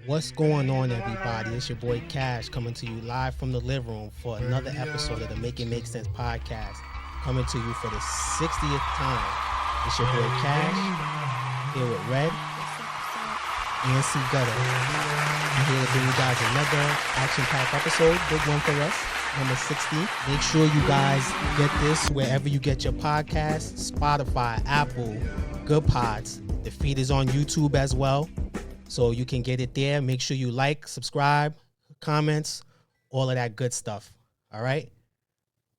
What's going on, everybody? It's your boy Cash coming to you live from the living room for another episode of the Make It Make Sense podcast. Coming to you for the 60th time. It's your boy Cash here with Red and C Gutter. I'm here to bring you guys another action-packed episode. Big one for us, number 60. Make sure you guys get this wherever you get your podcasts: Spotify, Apple, Good Pods. The feed is on YouTube as well, so you can get it there. Make sure you like, subscribe, comments, all of that good stuff. All right?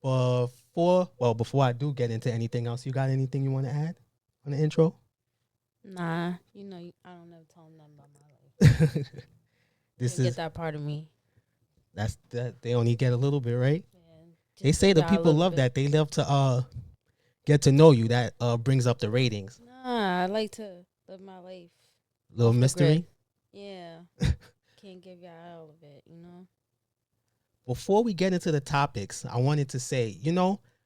Before I do get into anything else, you got anything you want to add on the intro? Nah, I don't never tell them nothing about my life. This They is get that part of me. that's that they only get a little bit, right? Yeah, They say the got a people little love bit. that. They love to get to know you. That brings up the ratings. Nah, I like to live my life. Little Off the mystery. grid. Yeah. Can't give y'all all of it, Before we get into the topics, I wanted to say,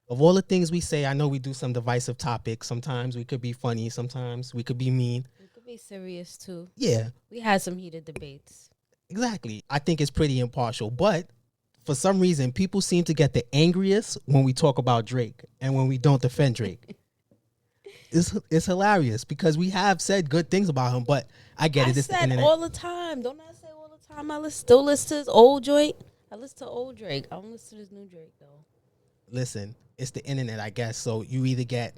of all the things we say, I know we do some divisive topics. Sometimes we could be funny. Sometimes we could be mean. We could be serious, too. Yeah, We had some heated debates. exactly. I think it's pretty impartial. But for some reason, people seem to get the angriest when we talk about Drake and when we don't defend Drake. It's hilarious because we have said good things about him, but I get it. I It's the said internet. all the time. Don't I say all the time? Still listen to his old joint. I listen to old Drake. I don't listen to this new Drake, though. Listen, it's the internet, I guess. So you either get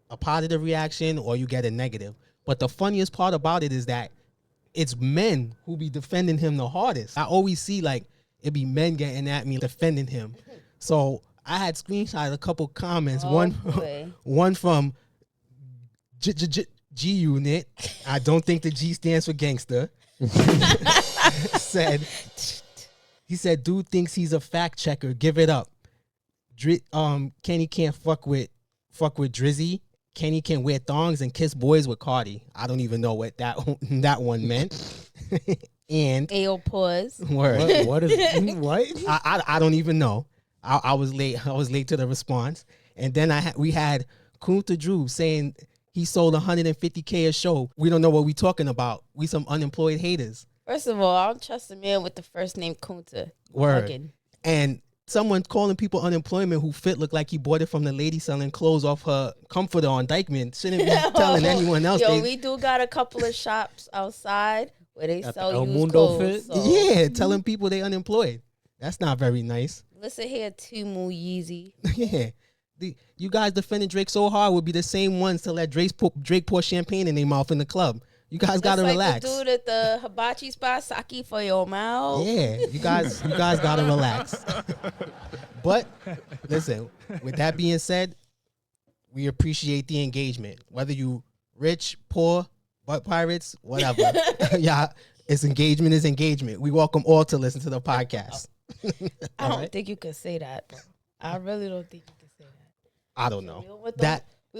a positive reaction or you get a negative. But the funniest part about it is that it's men who be defending him the hardest. I always see it be men getting at me defending him. So I had screenshotted a couple comments. Oh, boy. One from G Unit. I don't think the G stands for gangster. He said, dude thinks he's a fact checker. Give it up. Kenny can't fuck with Drizzy. Kenny can wear thongs and kiss boys with Cardi. I don't even know what that one meant. And Ayo, pause. word. What is what? I don't even know. I was late. I was late to the response. And then we had Kunta Drew saying he sold 150K a show. We don't know what we talking about. We some unemployed haters. First of all, I don't trust a man with the first name Kunta. Word. Fucking. And someone calling people unemployment who fit look like he bought it from the lady selling clothes off her comforter on Indictment shouldn't be telling anyone else. We do got a couple of shops outside where they At the sell El used Mundo clothes. Fit? So. Yeah, telling people they unemployed. That's not very nice. Listen here, Timu Yeezy. Yeah. You guys defending Drake so hard would be the same ones to let Drake pour champagne in their mouth in the club. You guys gotta relax. The dude at the hibachi spot, sake for your mouth. Yeah, you guys gotta relax. But listen, with that being said, we appreciate the engagement. Whether you rich, poor, butt pirates, whatever. Yeah, it's engagement is engagement. We welcome all to listen to the podcast. I don't think you could say that, bro. I really don't think you could say that. I don't know. We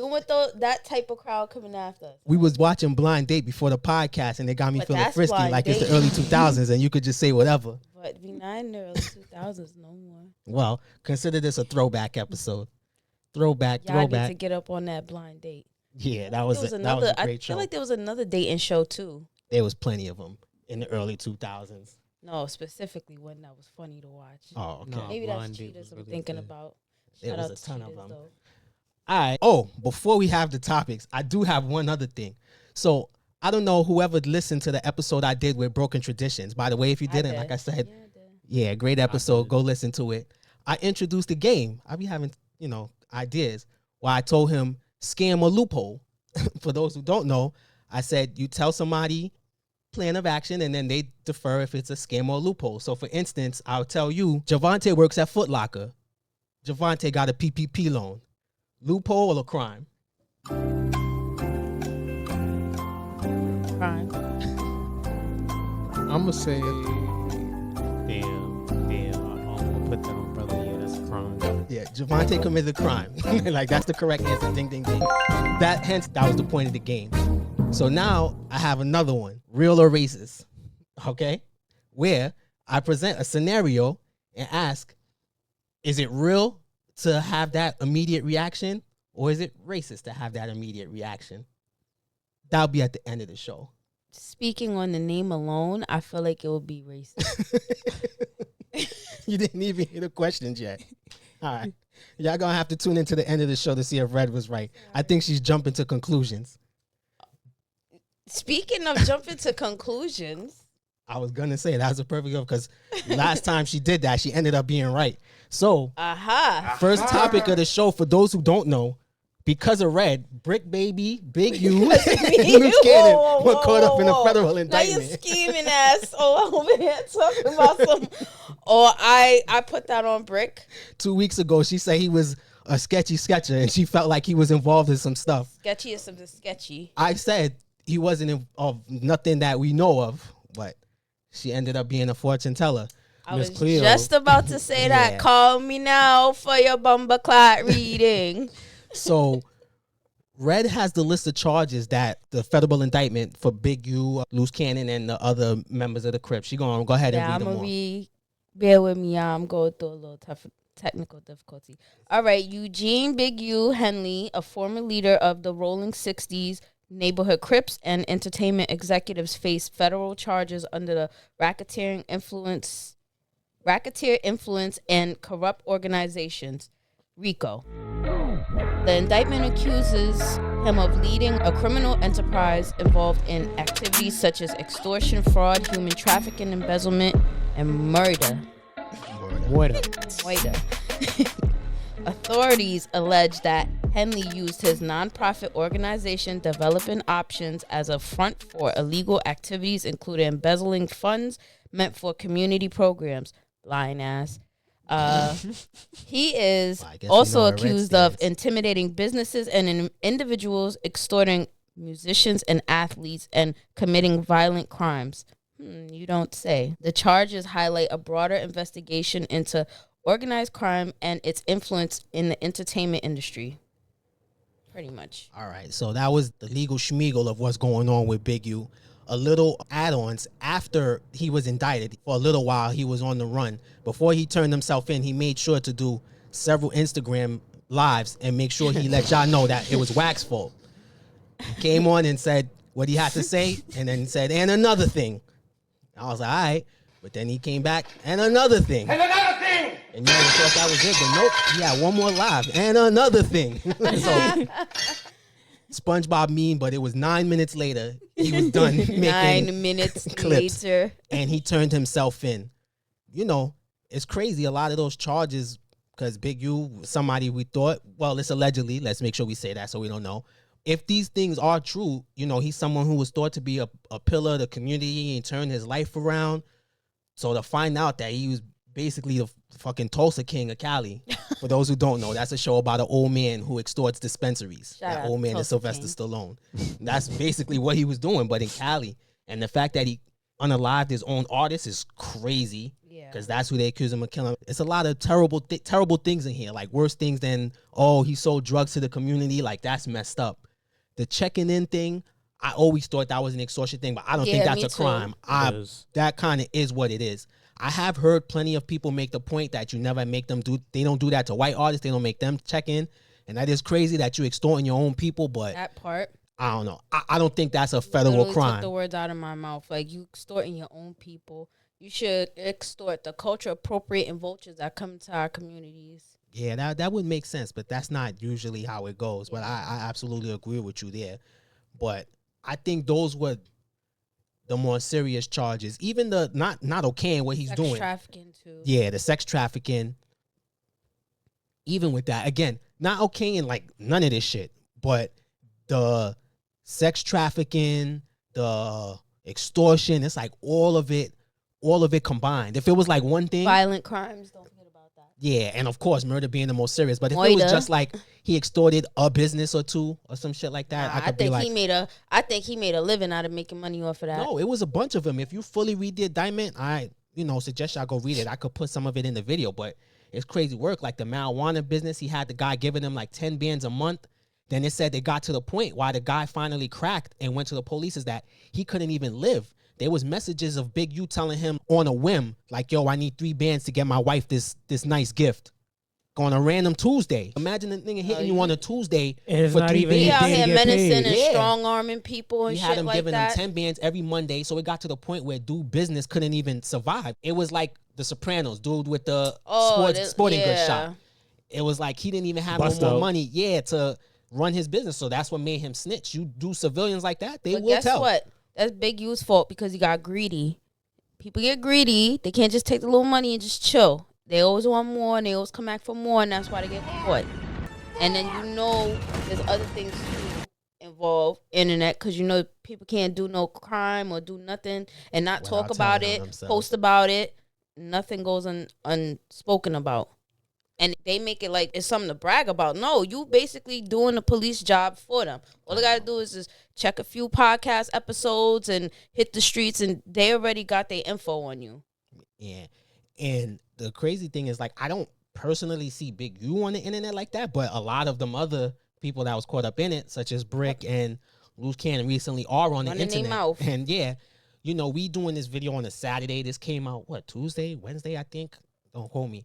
don't want that type of crowd coming after us. We was watching Blind Date before the podcast, and they got me But feeling that's frisky Blind like it's the Date. early 2000s, and you could just say whatever. But we not in the early 2000s no more. Well, consider this a throwback episode. Throwback. Y'all need to get up on that Blind Date. Yeah, that was a great show. I feel like there was another dating show too. There was plenty of them in the early 2000s. No, specifically one that was funny to watch. Oh, okay. No. Maybe Blind that's Date Cheetahs was I'm really thinking good. about. There Shout was out a ton of Cheetahs, them. though. All right. Oh, before we have the topics, I do have one other thing. So I don't know whoever listened to the episode I did with Broken Traditions. By the way, if you didn't, like I said, Yeah, I did. yeah, great episode. did. Go listen to it. I introduced the game. I be having, ideas. Where I told him scam or loophole. For those who don't know, I said you tell somebody plan of action and then they defer if it's a scam or loophole. So for instance, I'll tell you, Javante works at Foot Locker. Javante got a PPP loan. Loophole or crime? Crime. I'm gonna say, damn. I'm gonna put that on brother. Yeah, that's a crime. Yeah, Javante committed a crime. Like that's the correct answer. Ding, ding, ding. That was the point of the game. So now I have another one, real or racist. Okay, where I present a scenario and ask, is it real to have that immediate reaction, or is it racist to have that immediate reaction? That'll be at the end of the show. speaking on the name alone, I feel like it would be racist. You didn't even hear the questions yet. All right. Y'all gonna have to tune into the end of the show to see if Red was right. I think she's jumping to conclusions. Speaking of jumping to conclusions, I was gonna say that was a perfect go because last time she did that, she ended up being right. So, first topic of the show for those who don't know, because of Red, Brick Baby, Big U, and Loose Cannon were caught up in a federal indictment. Now you scheming ass over here talking about some. Oh, I put that on Brick. 2 weeks ago, she said he was a sketchy sketcher, and she felt like he was involved in some stuff. Sketchy is something sketchy. I said he wasn't involved, nothing that we know of, but she ended up being a fortune teller. I was just about to say that. Call me now for your bumbleclot reading. So, Red has the list of charges that the federal indictment for Big U, Loose Cannon, and the other members of the Crips. She going to go ahead and read them all. Bear with me. I'm going through a little tough technical difficulty. All right. Eugene Big U Henley, a former leader of the Rolling 60s neighborhood Crips and entertainment executives, faced federal charges under the racketeer influence and corrupt organizations, RICO. The indictment accuses him of leading a criminal enterprise involved in activities such as extortion, fraud, human trafficking, embezzlement, and murder. Authorities allege that Henley used his nonprofit organization Developing Options as a front for illegal activities, including embezzling funds meant for community programs. Lying ass. He is also accused of intimidating businesses and individuals, extorting musicians and athletes, and committing violent crimes. You don't say. The charges highlight a broader investigation into organized crime and its influence in the entertainment industry. Pretty much. All right. So that was the legal schmeagle of what's going on with Big U. A little add-ons after he was indicted. For a little while, he was on the run. Before he turned himself in, he made sure to do several Instagram lives and make sure he let y'all know that it was Wax's fault. He came on and said what he had to say, and then said, and another thing. I was like, all right. But then he came back, and another thing. And another thing! And you thought that was it, but nope. He had one more live, and another thing. So, SpongeBob meme, but it was 9 minutes later. He was done making 9 minutes clips, later. and he turned himself in. You know, it's crazy. A lot of those charges, because Big U, somebody we thought, well, it's allegedly. Let's make sure we say that so we don't know. If these things are true, you know, he's someone who was thought to be a pillar of the community and turned his life around. So to find out that he was basically the fucking Tulsa King of Cali, for those who don't know, that's a show about an old man who extorts dispensaries. That old man is Sylvester Stallone. That's basically what he was doing, but in Cali. And the fact that he unalived his own artist is crazy. Because that's who they accuse him of killing. It's a lot of terrible things in here, like worse things than, oh, he sold drugs to the community. Like, that's messed up. The checking in thing, I always thought that was an extortion thing, but I don't think that's a crime. That kind of is what it is. I have heard plenty of people make the point that you never make them do, they don't do that to white artists. They don't make them check in. And that is crazy that you extorting your own people, but that part, I don't know. I don't think that's a federal crime. Took the words out of my mouth. Like, you extorting your own people. You should extort the culture appropriating vultures that come to our communities. Yeah, that would make sense, but that's not usually how it goes. But I absolutely agree with you there. But I think those were the more serious charges. Even the not okaying what he's doing. Sex trafficking too. Yeah, the sex trafficking. Even with that, again, not okaying like none of this shit, but the sex trafficking, the extortion, it's like all of it combined. If it was like one thing, violent crimes, don't forget about that. Yeah, and of course, murder being the most serious. But if it was just like he extorted a business or two or some shit like that, I think he made a living out of making money off of that. No, it was a bunch of them. If you fully read the indictment, I suggest y'all go read it. I could put some of it in the video, but it's crazy work. Like the marijuana business, he had the guy giving him like 10 bands a month. Then it said they got to the point why the guy finally cracked and went to the police is that he couldn't even live. There was messages of Big U telling him on a whim, like, yo, I need 3 bands to get my wife this nice gift. on a random Tuesday. Imagine a nigga hitting you on a Tuesday And it's for not 3 even He bands. out day to here get menacing paid. and Yeah. strong arming people and He shit had him like giving that. them 10 bands every Monday, so it got to the point where dude business couldn't even survive. It was like The Sopranos, dude with the sporting goods shop. It was like he didn't even have Bust no more out. money, to run his business. So that's what made him snitch. You do civilians like that, they But will guess tell. what? That's Big U's fault because he got greedy. People get greedy. They can't just take the little money and just chill. They always want more, and they always come back for more, and that's why they get caught. And then there's other things too involved internet because people can't do no crime or do nothing and not Without talk about telling it, on themselves. post about it. Nothing goes unspoken about. And they make it like it's something to brag about. No, you basically doing the police job for them. All they got to do is just check a few podcast episodes and hit the streets, and they already got their info on you. Yeah. And the crazy thing is, like, I don't personally see Big U on the internet like that, but a lot of them other people that was caught up in it, such as Brick and Loose Cannon, recently are on the Running their internet. mouth. And yeah, we doing this video on a Saturday. This came out, Tuesday, Wednesday, I think. Don't quote me.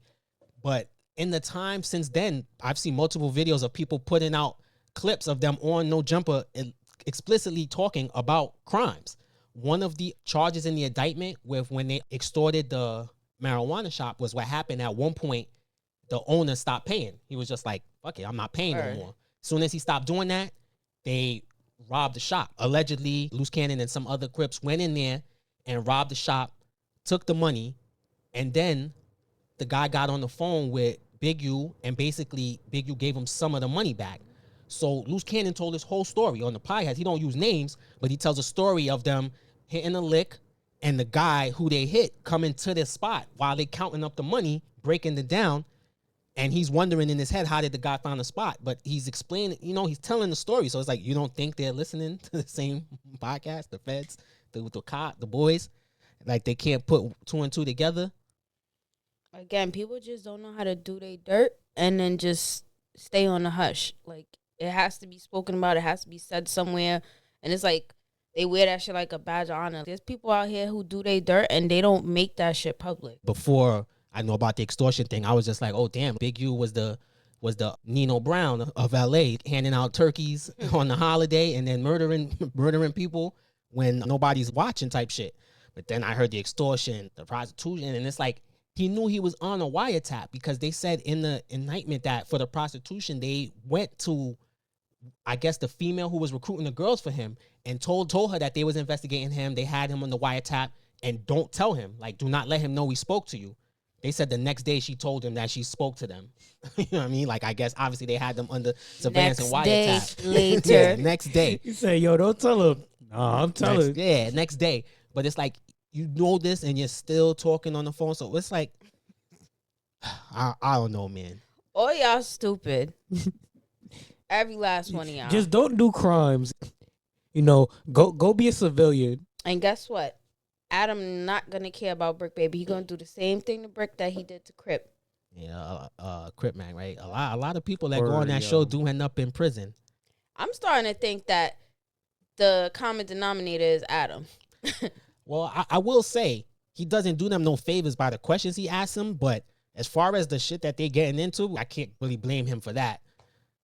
But in the time since then, I've seen multiple videos of people putting out clips of them on No Jumper explicitly talking about crimes. One of the charges in the indictment with when they extorted the marijuana shop was what happened at one point. The owner stopped paying. He was just like, fuck it, I'm not paying no more. As soon as he stopped doing that, they robbed the shop. Allegedly, Loose Cannon and some other Crips went in there and robbed the shop, took the money, and then the guy got on the phone with Big U, and basically Big U gave him some of the money back. So Loose Cannon told his whole story on the podcast. He don't use names, but he tells a story of them hitting a lick and the guy who they hit coming to their spot while they counting up the money, breaking it down. And he's wondering in his head, how did the guy find the spot? But he's explaining, he's telling the story. So it's like, you don't think they're listening to the same podcast, the feds, the cop, the boys? Like, they can't put two and two together? Again, people just don't know how to do their dirt and then just stay on the hush. Like, it has to be spoken about. It has to be said somewhere. And it's like, they wear that shit like a badge of honor. There's people out here who do their dirt and they don't make that shit public. Before I know about the extortion thing, I was just like, oh, damn, Big U was the Nino Brown of LA, handing out turkeys on the holiday and then murdering people when nobody's watching type shit. But then I heard the extortion, the prostitution, and it's like, he knew he was on a wiretap because they said in the indictment that for the prostitution, they went to, I guess, the female who was recruiting the girls for him and told her that they was investigating him. They had him on the wiretap, and don't tell him. Like, do not let him know we spoke to you. They said the next day she told him that she spoke to them. You know what I mean? Like, I guess obviously they had them under surveillance and wiretap. Later. Yeah, next day. You say, yo, don't tell him. No, I'm telling. Next day. But it's like, you know this and you're still talking on the phone. So it's like, I don't know, man. All y'all stupid. Every last one of y'all. Just don't do crimes. Go be a civilian. And guess what? Adam not gonna care about Brick Baby. He gonna do the same thing to Brick that he did to Crip. Yeah, Crip Man, right? A lot of people that go Word, on that yo. show do end up in prison. I'm starting to think that the common denominator is Adam. Well, I will say he doesn't do them no favors by the questions he asks them, but as far as the shit that they getting into, I can't really blame him for that.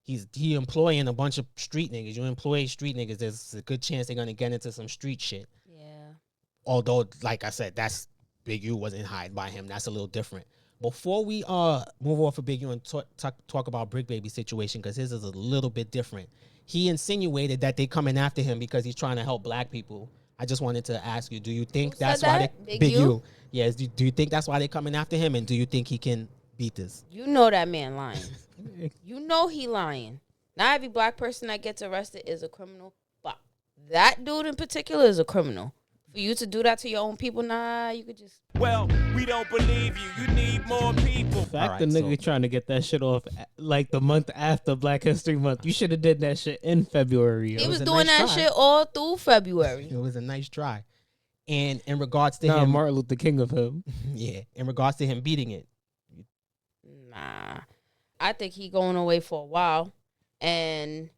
He employing a bunch of street niggas. You employ street niggas, there's a good chance they're gonna get into some street shit. Yeah. Although, like I said, that's Big U wasn't hired by him. That's a little different. Before we move off of Big U and talk about Brick Baby situation, because his is a little bit different. He insinuated that they coming after him because he's trying to help black people. I just wanted to ask you, do you think Who that's said why that? they Big U? Yes, do you think that's why they're coming after him, and do you think he can beat this? You know that man lying. You know he lying. Not every black person that gets arrested is a criminal, but that dude in particular is a criminal. For you to do that to your own people, nah, you could just... Well, we don't believe you. You need more people. The fact Alright, the nigga so- trying to get that shit off like the month after Black History Month. You should have did that shit in February. He yo. was a doing nice that try. shit all through February. It was a nice try. And in regards to Nah, him, Martin Luther King of him. yeah, in regards to him beating it, Nah. I think he going away for a while. And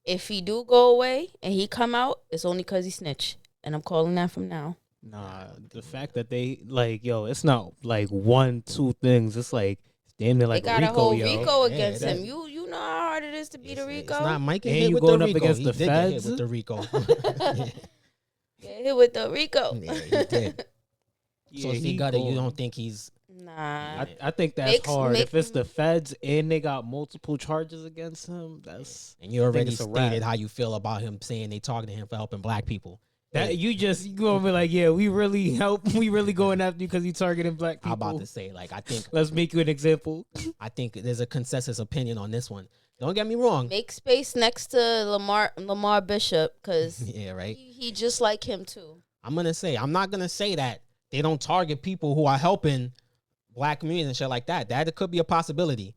if he do go away and he come out, it's only because he snitched. And I'm calling that from now. Nah, the fact that they like, yo, it's not like 1, 2 things. It's like Damn near They like got a Rico, whole yo. Rico Yeah, against that- him. You know how hard it is to beat a Rico. It's not Mike And hit you with going the up Rico. against He the did get hit feds? with the Rico. Get hit with the Rico. Yeah, he did. So Yeah, see, he Gutter, you gone. don't think he's Nah. I think that's Makes- hard. make- If it's the feds and they got multiple charges against him, that's and you already it's a wrap. stated how you feel about him saying they targeted him for helping black people. that you gonna be like, yeah, we really going after you because you targeting black people. I'm about to say, like, Let's make you an example. I think there's a consensus opinion on this one. Don't get me wrong. Make space next to Lamar Bishop because Yeah, right. he just like him too. I'm not gonna say that they don't target people who are helping black communities and shit like that. That it could be a possibility,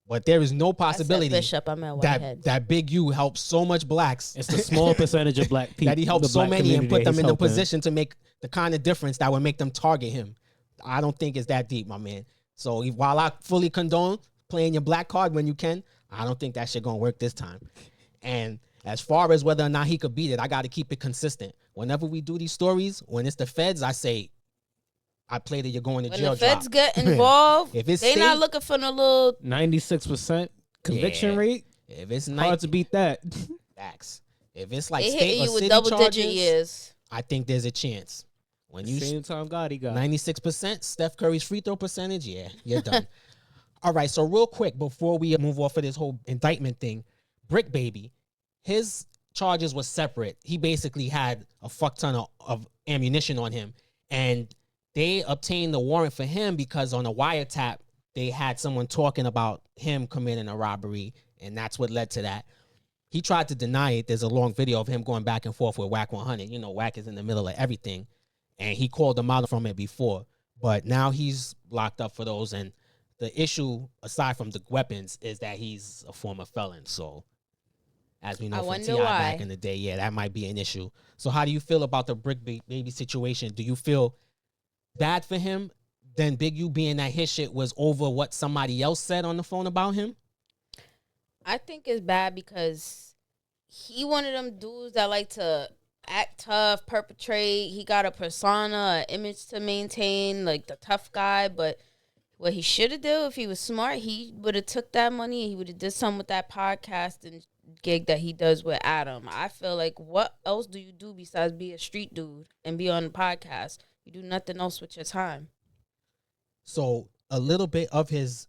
but there is no I said possibility Bishop. I meant Whitehead. that Big U helps so much blacks It's the small percentage of black people that he helped the so black many and community put that them he's in the helping. position to make the kind of difference that would make them target him. I don't think it's that deep, my man. So while I fully condone playing your black card when you can, I don't think that shit gonna work this time. And as far as whether or not he could beat it, I got to keep it consistent. Whenever we do these stories, when it's the feds, I say, I play that you're going to when jail. the feds drop. get involved, If it's they not state- looking for no little. 96% conviction Yeah. rate. If it's Hard to beat that. facts. If it's like They state hitting or you with city double charges, digit years. I think there's a chance. When you Same time God, he got 96%, Steph Curry's free throw percentage, yeah, you're done. All right, so real quick before we move off of this whole indictment thing, Brick Baby, his charges were separate. He basically had a fuck ton of ammunition on him, and they obtained the warrant for him because on a wiretap they had someone talking about him committing a robbery, and that's what led to that. He tried to deny it. There's a long video of him going back and forth with Whack 100. You know, Whack is in the middle of everything. And he called him out from it before. But now he's locked up for those. And the issue, aside from the weapons, is that he's a former felon. So, as we know I from wonder T.I. why. back in the day, yeah, that might be an issue. So how do you feel about the Brick Baby situation? Do you feel bad for him? Then Big U being that his shit was over what somebody else said on the phone about him? I think it's bad because he one of them dudes that like to act tough, perpetrate. He got a persona, an image to maintain, like the tough guy. But what he should have done if he was smart, he would have took that money and he would have did something with that podcast and gig that he does with Adam. I feel like what else do you do besides be a street dude and be on the podcast? You do nothing else with your time. So a little bit of his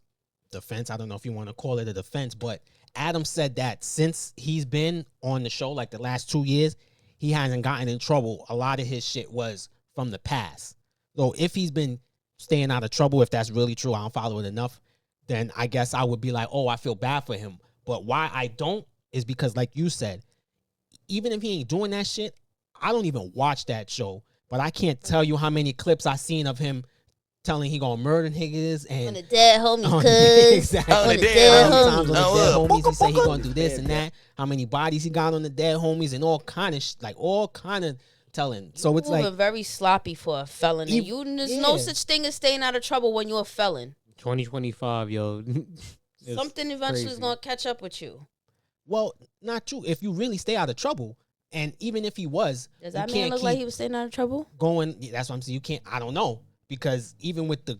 defense, I don't know if you want to call it a defense, but Adam said that since he's been on the show, like the last 2 years, he hasn't gotten in trouble. A lot of his shit was from the past. So if he's been staying out of trouble, if that's really true, I don't follow it enough, then I guess I would be like, oh, I feel bad for him. But why I don't is because, like you said, even if he ain't doing that shit, I don't even watch that show. But I can't tell you how many clips I seen of him telling he gonna murder niggas and On the dead homies, on- cuz. exactly. On the How dead many homies. times on the dead homies he said he gonna do this and that. How many bodies he got on the dead homies and all kind of like all kind of telling. So it's Moving like very sloppy for a felon. And there's no yeah. such thing as staying out of trouble when you're a felon. 2025, yo. It's Something eventually is crazy. gonna catch up with you. well, not true. If you really stay out of trouble, and even if he was, Does you that man can't look like keep he was staying out of trouble? going. Yeah, that's what I'm saying. You can't. I don't know because even with the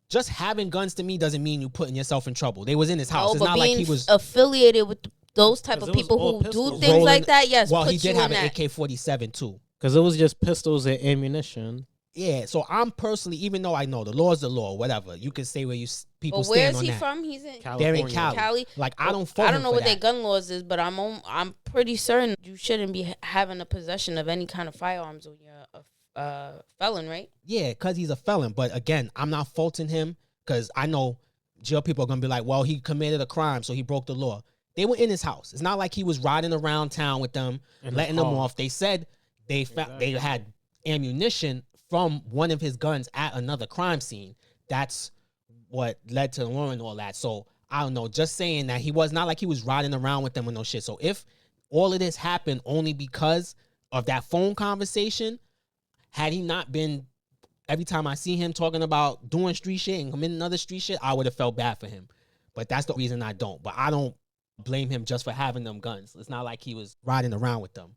just having guns to me doesn't mean you putting yourself in trouble. They was in his house. No, It's but not like being he was affiliated with those type 'Cause of it was people all who pistols. do things rolling- like that, yes, Well, puts he did you have in an that. AK-47 too. Because it was just pistols and ammunition. Yeah, so I'm personally, even though I know the law is the law, whatever, you can say where people But where stand is on he that. from? He's in They're in California. Cali. Cali. Like I don't. I fault don't him know for what their that. gun laws is, but I'm pretty certain you shouldn't be having a possession of any kind of firearms when you're a felon, right? Yeah, because he's a felon. But again, I'm not faulting him because I know jail people are gonna be like, well, he committed a crime, so he broke the law. They were in his house. It's not like he was riding around town with them, In letting his them car. off. They said they they had ammunition from one of his guns at another crime scene. That's what led to the warrant and all that. So I don't know. Just saying that he was not like he was riding around with them with no shit. So if all of this happened only because of that phone conversation, had he not been, every time I see him talking about doing street shit and committing other street shit, I would have felt bad for him. But that's the reason I don't. But I don't blame him just for having them guns. It's not like he was riding around with them.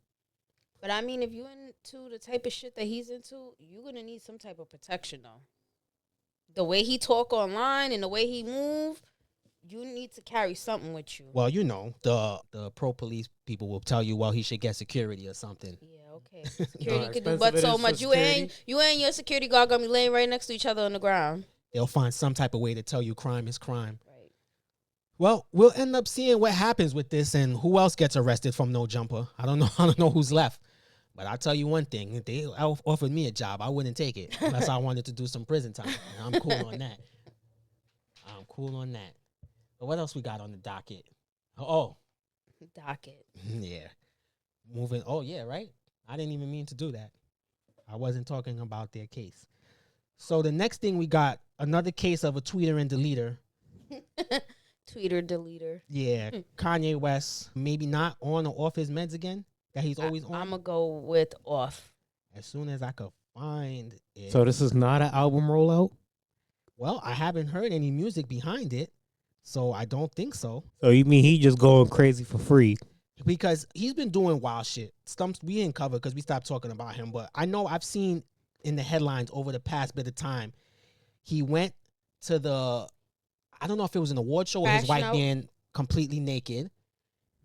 But I mean, if you're into the type of shit that he's into, you're gonna need some type of protection, though. the way he talk online and the way he move, you need to carry something with you. Well, you know, the pro police people will tell you, well, he should get security or something. Yeah, okay. Security could do expensive but it so is for much. You and your security guard gonna be laying right next to each other on the ground. They'll find some type of way to tell you crime is crime. Right. Well, we'll end up seeing what happens with this and who else gets arrested from No Jumper. I don't know who's left. But I'll tell you one thing. If they offered me a job, I wouldn't take it unless I wanted to do some prison time. And I'm cool on that. But what else we got on the docket? Oh. Docket. Yeah. Moving. Oh, yeah, right? I didn't even mean to do that. I wasn't talking about their case. So the next thing we got, another case of a tweeter and deleter. Tweeter, deleter. Yeah. Kanye West, maybe not on or off his meds again, that he's always on. I'm going to go with off. As soon as I could find it. So this is not an album rollout? Well, I haven't heard any music behind it, so I don't think so. So you mean he just going crazy for free? Because he's been doing wild shit. Stumps we didn't cover because we stopped talking about him, but I know I've seen in the headlines over the past bit of time, he went to the, I don't know if it was an award show or his white man completely naked.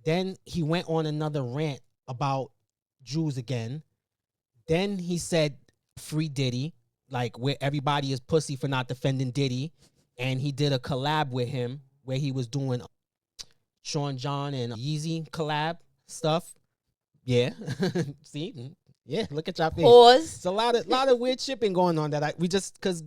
Then he went on another rant about Jews again. Then he said free Diddy, like where everybody is pussy for not defending Diddy. And he did a collab with him where he was doing Sean John and Yeezy collab stuff. Yeah. See? Yeah, look at y'all face. Pause. It's a lot of weird shipping going on that because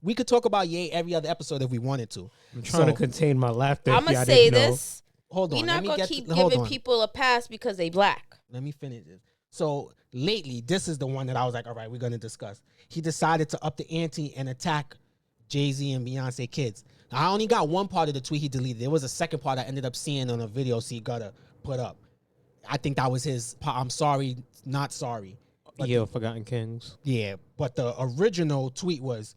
we could talk about Ye every other episode if we wanted to. I'm trying to contain my laughter. I'm going to say this. Hold on. We're not going to keep giving people a pass because they black. Let me finish this. So lately, this is the one that I was like, all right, we're going to discuss. He decided to up the ante and attack Jay-Z and Beyonce kids. Now, I only got one part of the tweet he deleted. There was a second part I ended up seeing on a video C Gutter put up. I think that was his I'm sorry, not sorry. But Forgotten Kings. Yeah, but the original tweet was,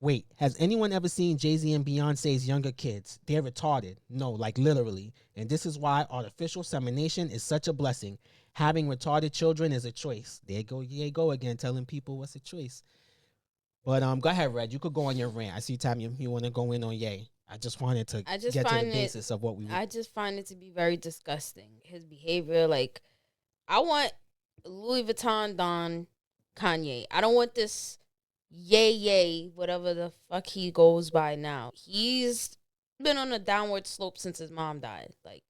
wait, has anyone ever seen Jay-Z and Beyonce's younger kids? They're retarded. No, like literally. And this is why artificial insemination is such a blessing. Having retarded children is a choice. There you go again, telling people what's a choice. But go ahead, Red. You could go on your rant. I see, Tam, you want to go in on Ye. I just wanted to get to the basis of what we. I just find it to be very disgusting. His behavior, like, I want Louis Vuitton Don Kanye. I don't want this Ye, whatever the fuck he goes by now. He's been on a downward slope since his mom died. Like,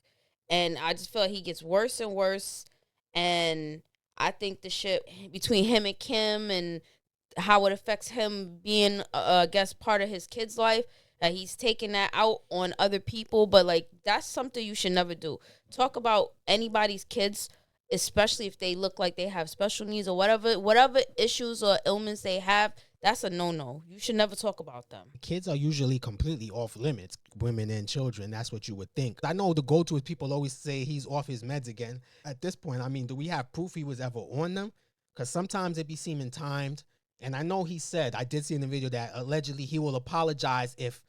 and I just feel like he gets worse and worse. And I think the shit between him and Kim and how it affects him being, I guess, part of his kid's life, that he's taking that out on other people. But, like, that's something you should never do. Talk about anybody's kids, especially if they look like they have special needs or whatever issues or ailments they have. That's a no-no. You should never talk about them. Kids are usually completely off limits, women and children. That's what you would think. I know the go-to is people always say he's off his meds again. At this point, I mean, do we have proof he was ever on them? Because sometimes it be seeming timed. And I know he said, I did see in the video that allegedly he will apologize if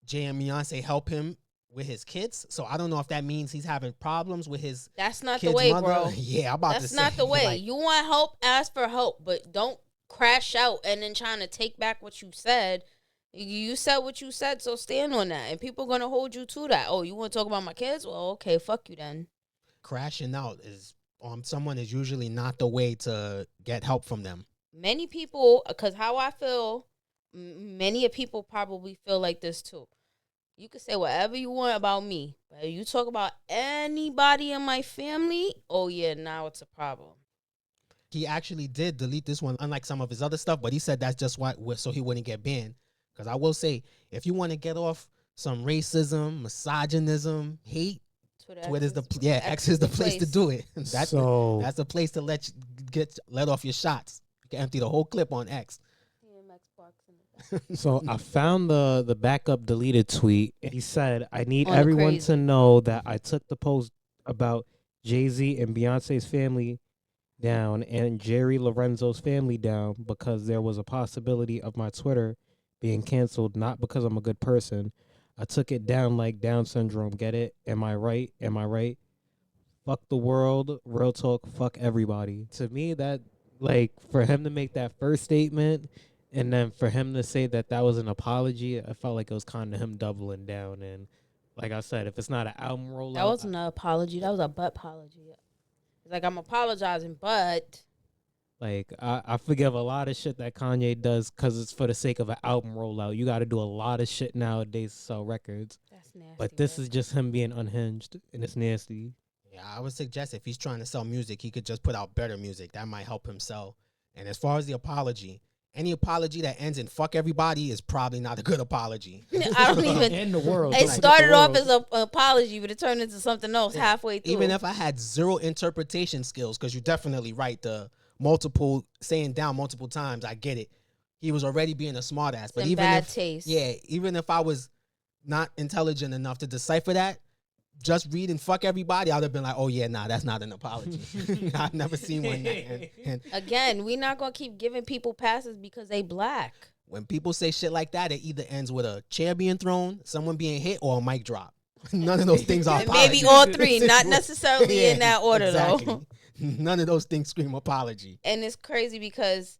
Jay and Beyonce help him with his kids. So I don't know if that means he's having problems with his That's not kid's the way, mother. bro. Yeah, I'm about to say. That's not the way. Like, you want help, ask for help, but don't crash out and then trying to take back what you said. You said what you said, so stand on that. And people are going to hold you to that. Oh, you want to talk about my kids? Well, okay, fuck you then. Crashing out is someone is usually not the way to get help from them. Many people, because how I feel, many people probably feel like this too. You can say whatever you want about me, but if you talk about anybody in my family, oh yeah, now it's a problem. He actually did delete this one, unlike some of his other stuff, but he said that's just why, so he wouldn't get banned. Because I will say, if you want to get off some racism, misogynism, hate, Twitter's X is the place to do it. That's the place to let off your shots. You can empty the whole clip on X. So I found the backup deleted tweet. He said, I need On everyone crazy. to know that I took the post about Jay-Z and Beyonce's family down and Jerry Lorenzo's family down because there was a possibility of my Twitter being canceled, not because I'm a good person. I took it down like Down syndrome. Get it? Am I right? Am I right? Fuck the world. Real talk. Fuck everybody. To me, that, like, for him to make that first statement And then for him to say that that was an apology, I felt like it was kind of him doubling down. And like I said, if it's not an album rollout, That wasn't an apology. That was a butt apology. It's like, I'm apologizing, but like I forgive a lot of shit that Kanye does because it's for the sake of an album rollout. You got to do a lot of shit nowadays to sell records. that's nasty. But this is just him being unhinged, and it's nasty. Yeah, I would suggest if he's trying to sell music, he could just put out better music. That might help him sell. And as far as the apology, any apology that ends in fuck everybody is probably not a good apology. I don't even. In the world. It started off as an apology, but it turned into something else halfway through. Even if I had zero interpretation skills, because you're definitely right, the saying down multiple times, I get it. He was already being a smartass. But even bad if, taste. Yeah, even if I was not intelligent enough to decipher that, just read and fuck everybody, I would have been like, oh yeah, nah, that's not an apology. I've never seen one. And Again, we're not gonna keep giving people passes because they black. when people say shit like that, it either ends with a chair being thrown, someone being hit, or a mic drop. None of those things are apologies. Maybe all three, not necessarily in that order though. None of those things scream apology. And it's crazy because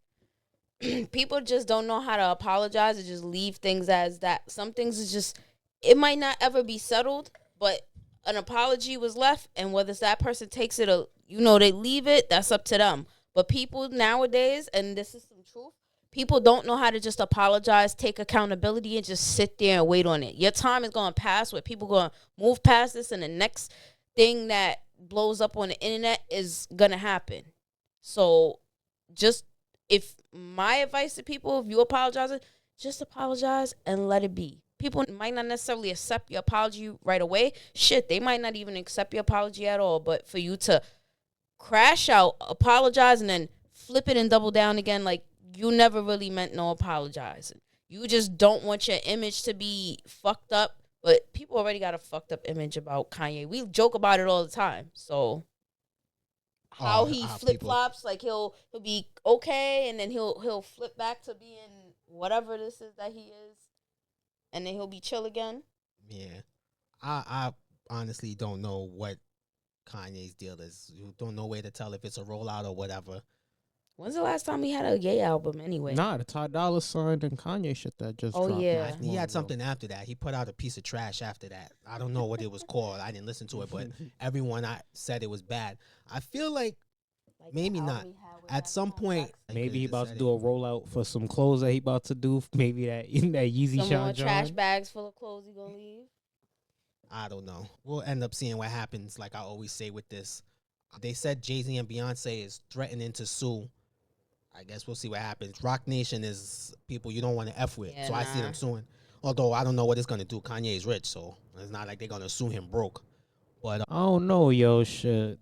people just don't know how to apologize and just leave things as that. Some things is just, it might not ever be settled, but an apology was left, and whether that person takes it or, they leave it, that's up to them. But people nowadays, and this is some truth, people don't know how to just apologize, take accountability, and just sit there and wait on it. Your time is going to pass where people going to move past this, and the next thing that blows up on the internet is going to happen. So just, if my advice to people, if you apologize, just apologize and let it be. People might not necessarily accept your apology right away. Shit, they might not even accept your apology at all. But for you to crash out, apologize, and then flip it and double down again, like you never really meant no apologizing. You just don't want your image to be fucked up. But people already got a fucked up image about Kanye. We joke about it all the time. So how he flip flops, like he'll be okay, and then he'll flip back to being whatever this is that he is. And then he'll be chill again. Yeah. I honestly don't know what Kanye's deal is. You don't know where to tell if it's a rollout or whatever. When's the last time we had a gay album anyway? Nah, the Ty Dolla $ign and Kanye shit that just dropped. Oh, yeah. He had something after that. He put out a piece of trash after that. I don't know what it was called. I didn't listen to it, but everyone said it was bad. I feel like maybe not. At some point, Maybe he about to do a rollout for some clothes that he about to do. Maybe that Yeezy Some Sean more John. trash bags full of clothes he gonna leave. I don't know. We'll end up seeing what happens, like I always say with this. They said Jay-Z and Beyonce is threatening to sue. I guess we'll see what happens. Rock Nation is people you don't want to F with, Yeah, so I see them suing. Although I don't know what it's going to do. Kanye is rich, so it's not like they're going to sue him broke. But I don't know, yo, shit.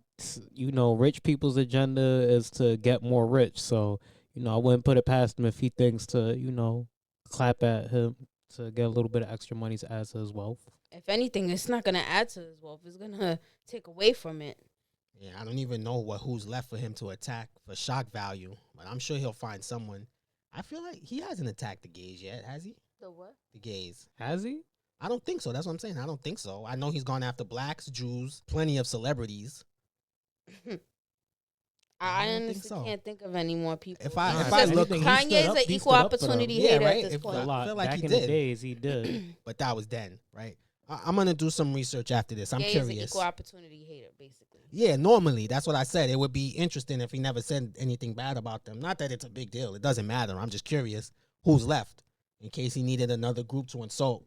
Rich people's agenda is to get more rich. So, I wouldn't put it past him if he thinks to, clap at him to get a little bit of extra money to add to his wealth. If anything, it's not gonna add to his wealth. It's gonna take away from it. yeah, I don't even know who's left for him to attack for shock value. But I'm sure he'll find someone. I feel like he hasn't attacked the gays yet, has he? The what? The gays. Has he? I don't think so. That's what I'm saying. I don't think so. I know he's gone after blacks, Jews, plenty of celebrities. I don't think honestly so. can't think of any more people. If I Except look, Kanye's an equal opportunity Yeah, hater right? at this If point. I A lot. feel like Back he in the did. days, he did. But that was then, right? I'm gonna do some research after this. I'm Gay is an curious. equal opportunity hater, basically. Yeah, normally that's what I said. It would be interesting if he never said anything bad about them. Not that it's a big deal. It doesn't matter. I'm just curious who's left in case he needed another group to insult.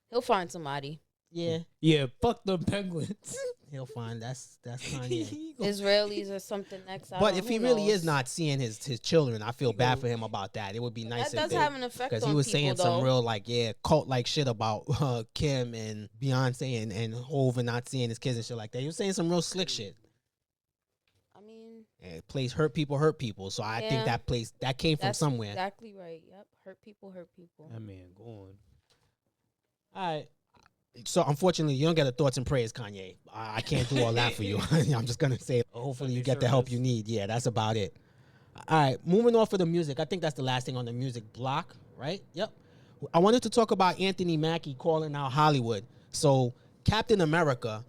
He'll find somebody. Yeah, Yeah, fuck them Penguins. he'll find that's Kanye. Israelis or something next. But if he really is not seeing his children, I feel bad for him about that. It would be nice that if does have an effect on because he was people, saying though. some real cult like shit about Kim and Beyonce and Hov and not seeing his kids and shit like that. He was saying some real slick shit. I mean, And place hurt people. So I think Yeah. that came from that's somewhere. exactly right. Yep, hurt people. That man going. All right. So unfortunately, you don't get a thoughts and prayers, Kanye. I can't do all that for you. I'm just gonna say, hopefully you get the help you need. Yeah, that's about it. All right, moving off of the music. I think that's the last thing on the music block, right? Yep. I wanted to talk about Anthony Mackie calling out Hollywood. So Captain America,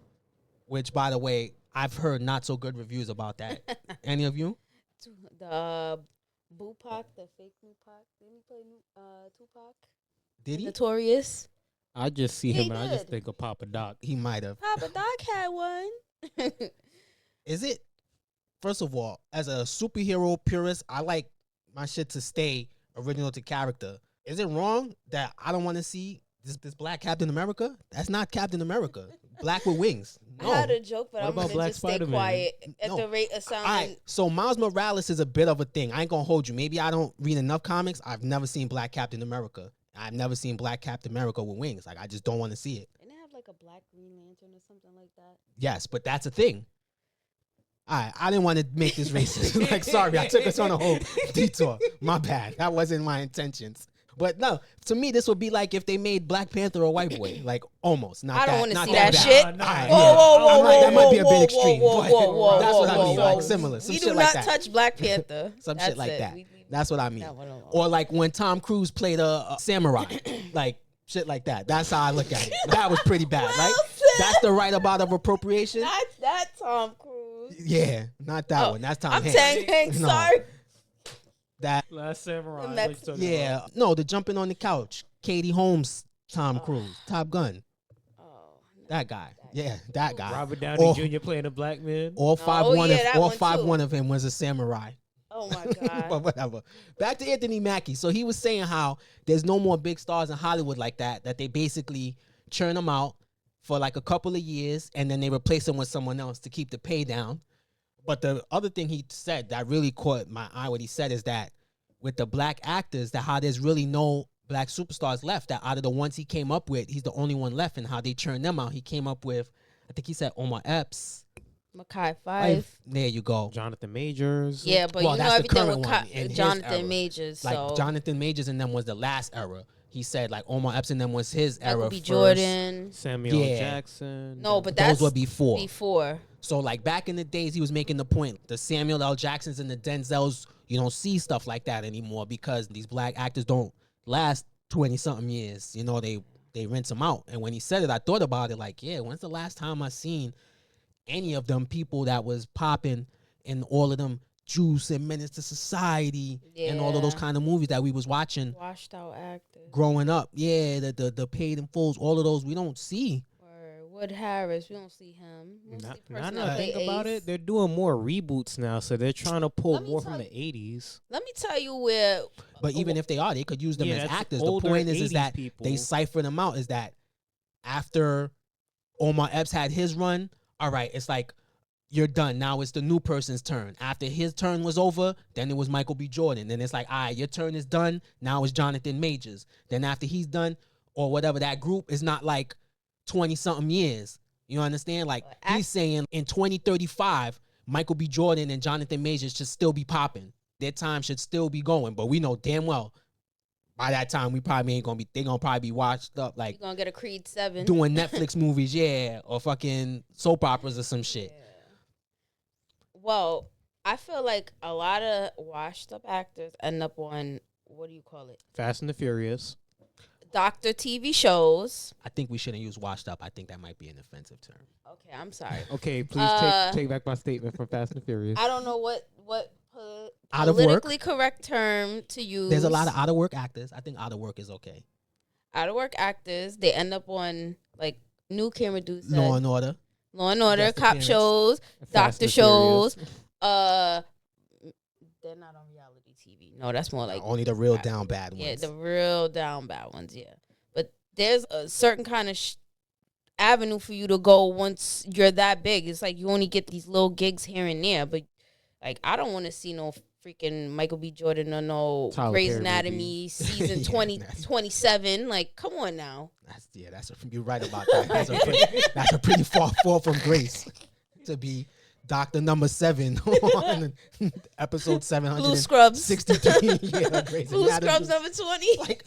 which by the way, I've heard not so good reviews about that. Any of you? The Bupac, the fake Tupac. Didn't he play Tupac? Did he? Notorious. I just see He him and I just did. think of Papa Doc. He might have. Papa Doc had one. Is it? First of all, as a superhero purist, I like my shit to stay original to character. Is it wrong that I don't want to see this black Captain America? That's not Captain America. Black with wings. No. I had a joke, but What I'm about gonna Black just Spider-Man? stay quiet at No. the rate of All sounding. right, so Miles Morales is a bit of a thing. I ain't gonna hold you. Maybe I don't read enough comics. I've never seen Black Captain America. I've never seen Black Captain America with wings. Like, I just don't want to see it. Didn't it have like a black Green Lantern or something like that? Yes, but that's a thing. All right, I didn't want to make this racist. Like, sorry, I took us on a whole detour. My bad. That wasn't my intentions. But no, to me, this would be like if they made Black Panther a white boy. Like, almost. Not I don't that- want to not see that bad. shit. Nah, nah. All right, Whoa, yeah. whoa, whoa, I'm like, that whoa, might be a whoa, bit whoa, extreme. whoa, but whoa, whoa, that's what I whoa, mean. whoa. Like, similar. Some We shit do like not that. touch Black Panther. Some That's shit like it. that. We That's what I mean. that one alone. Or like when Tom Cruise played a samurai. Like, shit like that. That's how I look at it. That was pretty bad, right? said. That's the right about of appropriation? Not that Tom Cruise. Yeah, not that Oh, one. That's Tom I'm Hanks. saying Hanks. No. Sorry. That, Last Samurai. The what Mex- you talking yeah. about? No, the jumping on the couch. Katie Holmes, Tom Cruise, Top Gun. Oh, no. That guy. Yeah, that guy. Robert Downey Or- Jr. playing a black man. All five Oh, one yeah, of that all one five too. one of him was a samurai. Oh my But God. whatever. Back to Anthony Mackie. So he was saying how there's no more big stars in Hollywood like that. That they basically churn them out for like a couple of years and then they replace them with someone else to keep the pay down. But the other thing he said that really caught my eye, what he said is that with the black actors, that how there's really no black superstars left. That out of the ones he came up with, he's the only one left, and how they churned them out. He came up with, I think he said Omar Epps. Mackay 5. There you go. Jonathan Majors. Yeah, but Well, you know that's the everything current with one in his era. Jonathan Majors. Like So Jonathan Majors and them was the last era. He said like Omar Epps and them was his Michael era B. first. Jordan. Samuel Yeah. Jackson. No, but Those that's were before. before. So like back in the days, he was making the point: the Samuel L. Jacksons and the Denzels, you don't see stuff like that anymore because these black actors don't last 20-something years. You know, they rinse them out. And when he said it, I thought about it. Like, yeah, when's the last time I seen any of them people that was popping in all of them Juice and Menace to Society and all of those Yeah. kind of movies that we was watching Washed out actors. growing up? Yeah, the Paid in Fulls, all of those we don't see. Or Wood Harris. We don't see him. We don't Now see now person that that I think play about Ace. it, they're doing more reboots now, so they're trying to pull Let me more tell from the you- 80s. Let me tell you where. But even if they are, they could use them Yeah, as that's actors. The older point is 80s that people. they cipher them out. Is that after Omar Epps had his run, all right, it's like you're done. Now it's the new person's turn. After his turn was over, then it was Michael B. Jordan. Then it's like, all right, your turn is done. Now it's Jonathan Majors. Then after he's done, or whatever, that group is not like 20-something years. You understand? Like he's saying in 2035, Michael B. Jordan and Jonathan Majors should still be popping. Their time should still be going. But we know damn well by that time we probably ain't gonna be. They gonna probably be washed up like You're going to get a Creed 7. doing Netflix movies, yeah, or fucking soap operas or some shit. Well, I feel like a lot of washed up actors end up on, what do you call it? Fast and the Furious. Doctor TV shows. I think we shouldn't use washed up. I think that might be an offensive term. Okay, I'm sorry. Okay, please take back my statement from Fast and the Furious. I don't know what Out of work. politically correct term to use. There's a lot of out of work actors. I think out of work is okay. out of work actors. They end up on like new camera dudes. Law and Order. Law and Order, Guest cop appearance. shows, Fast doctor and shows. Furious. They're not on reality TV. No, that's more like Only the real down bad ones. yeah, the real down bad ones. Yeah, but there's a certain kind of avenue for you to go once you're that big. It's like you only get these little gigs here and there, but like I don't want to see no freaking Michael B. Jordan or no Tyler Grey's Perry Anatomy season Yeah, 20, that's- 27. Like, come on now. You're right about that. That's a pretty far fall from grace to be Doctor Number 7 on episode 763. Blue Scrubs. Yeah, Grey's Blue Anatomy. Scrubs number 20. Like,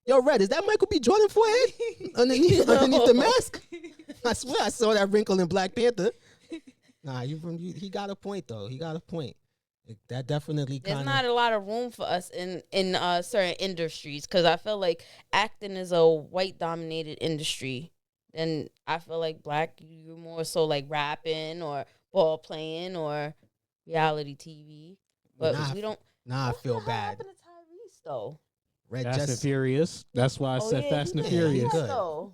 yo, Red, is that Michael B. Jordan forehead underneath the mask? I swear I saw that wrinkle in Black Panther. Nah, he got a point though. He got a point. That definitely There's kind not of. a lot of room for us in certain industries because I feel like acting is a white dominated industry, and I feel like black you're more so like rapping or ball playing or reality TV, but Nah. we don't. Now I feel bad. What happened to Tyrese though? Red Fast and just Furious. That's why I said Fast and he Furious. good. Though.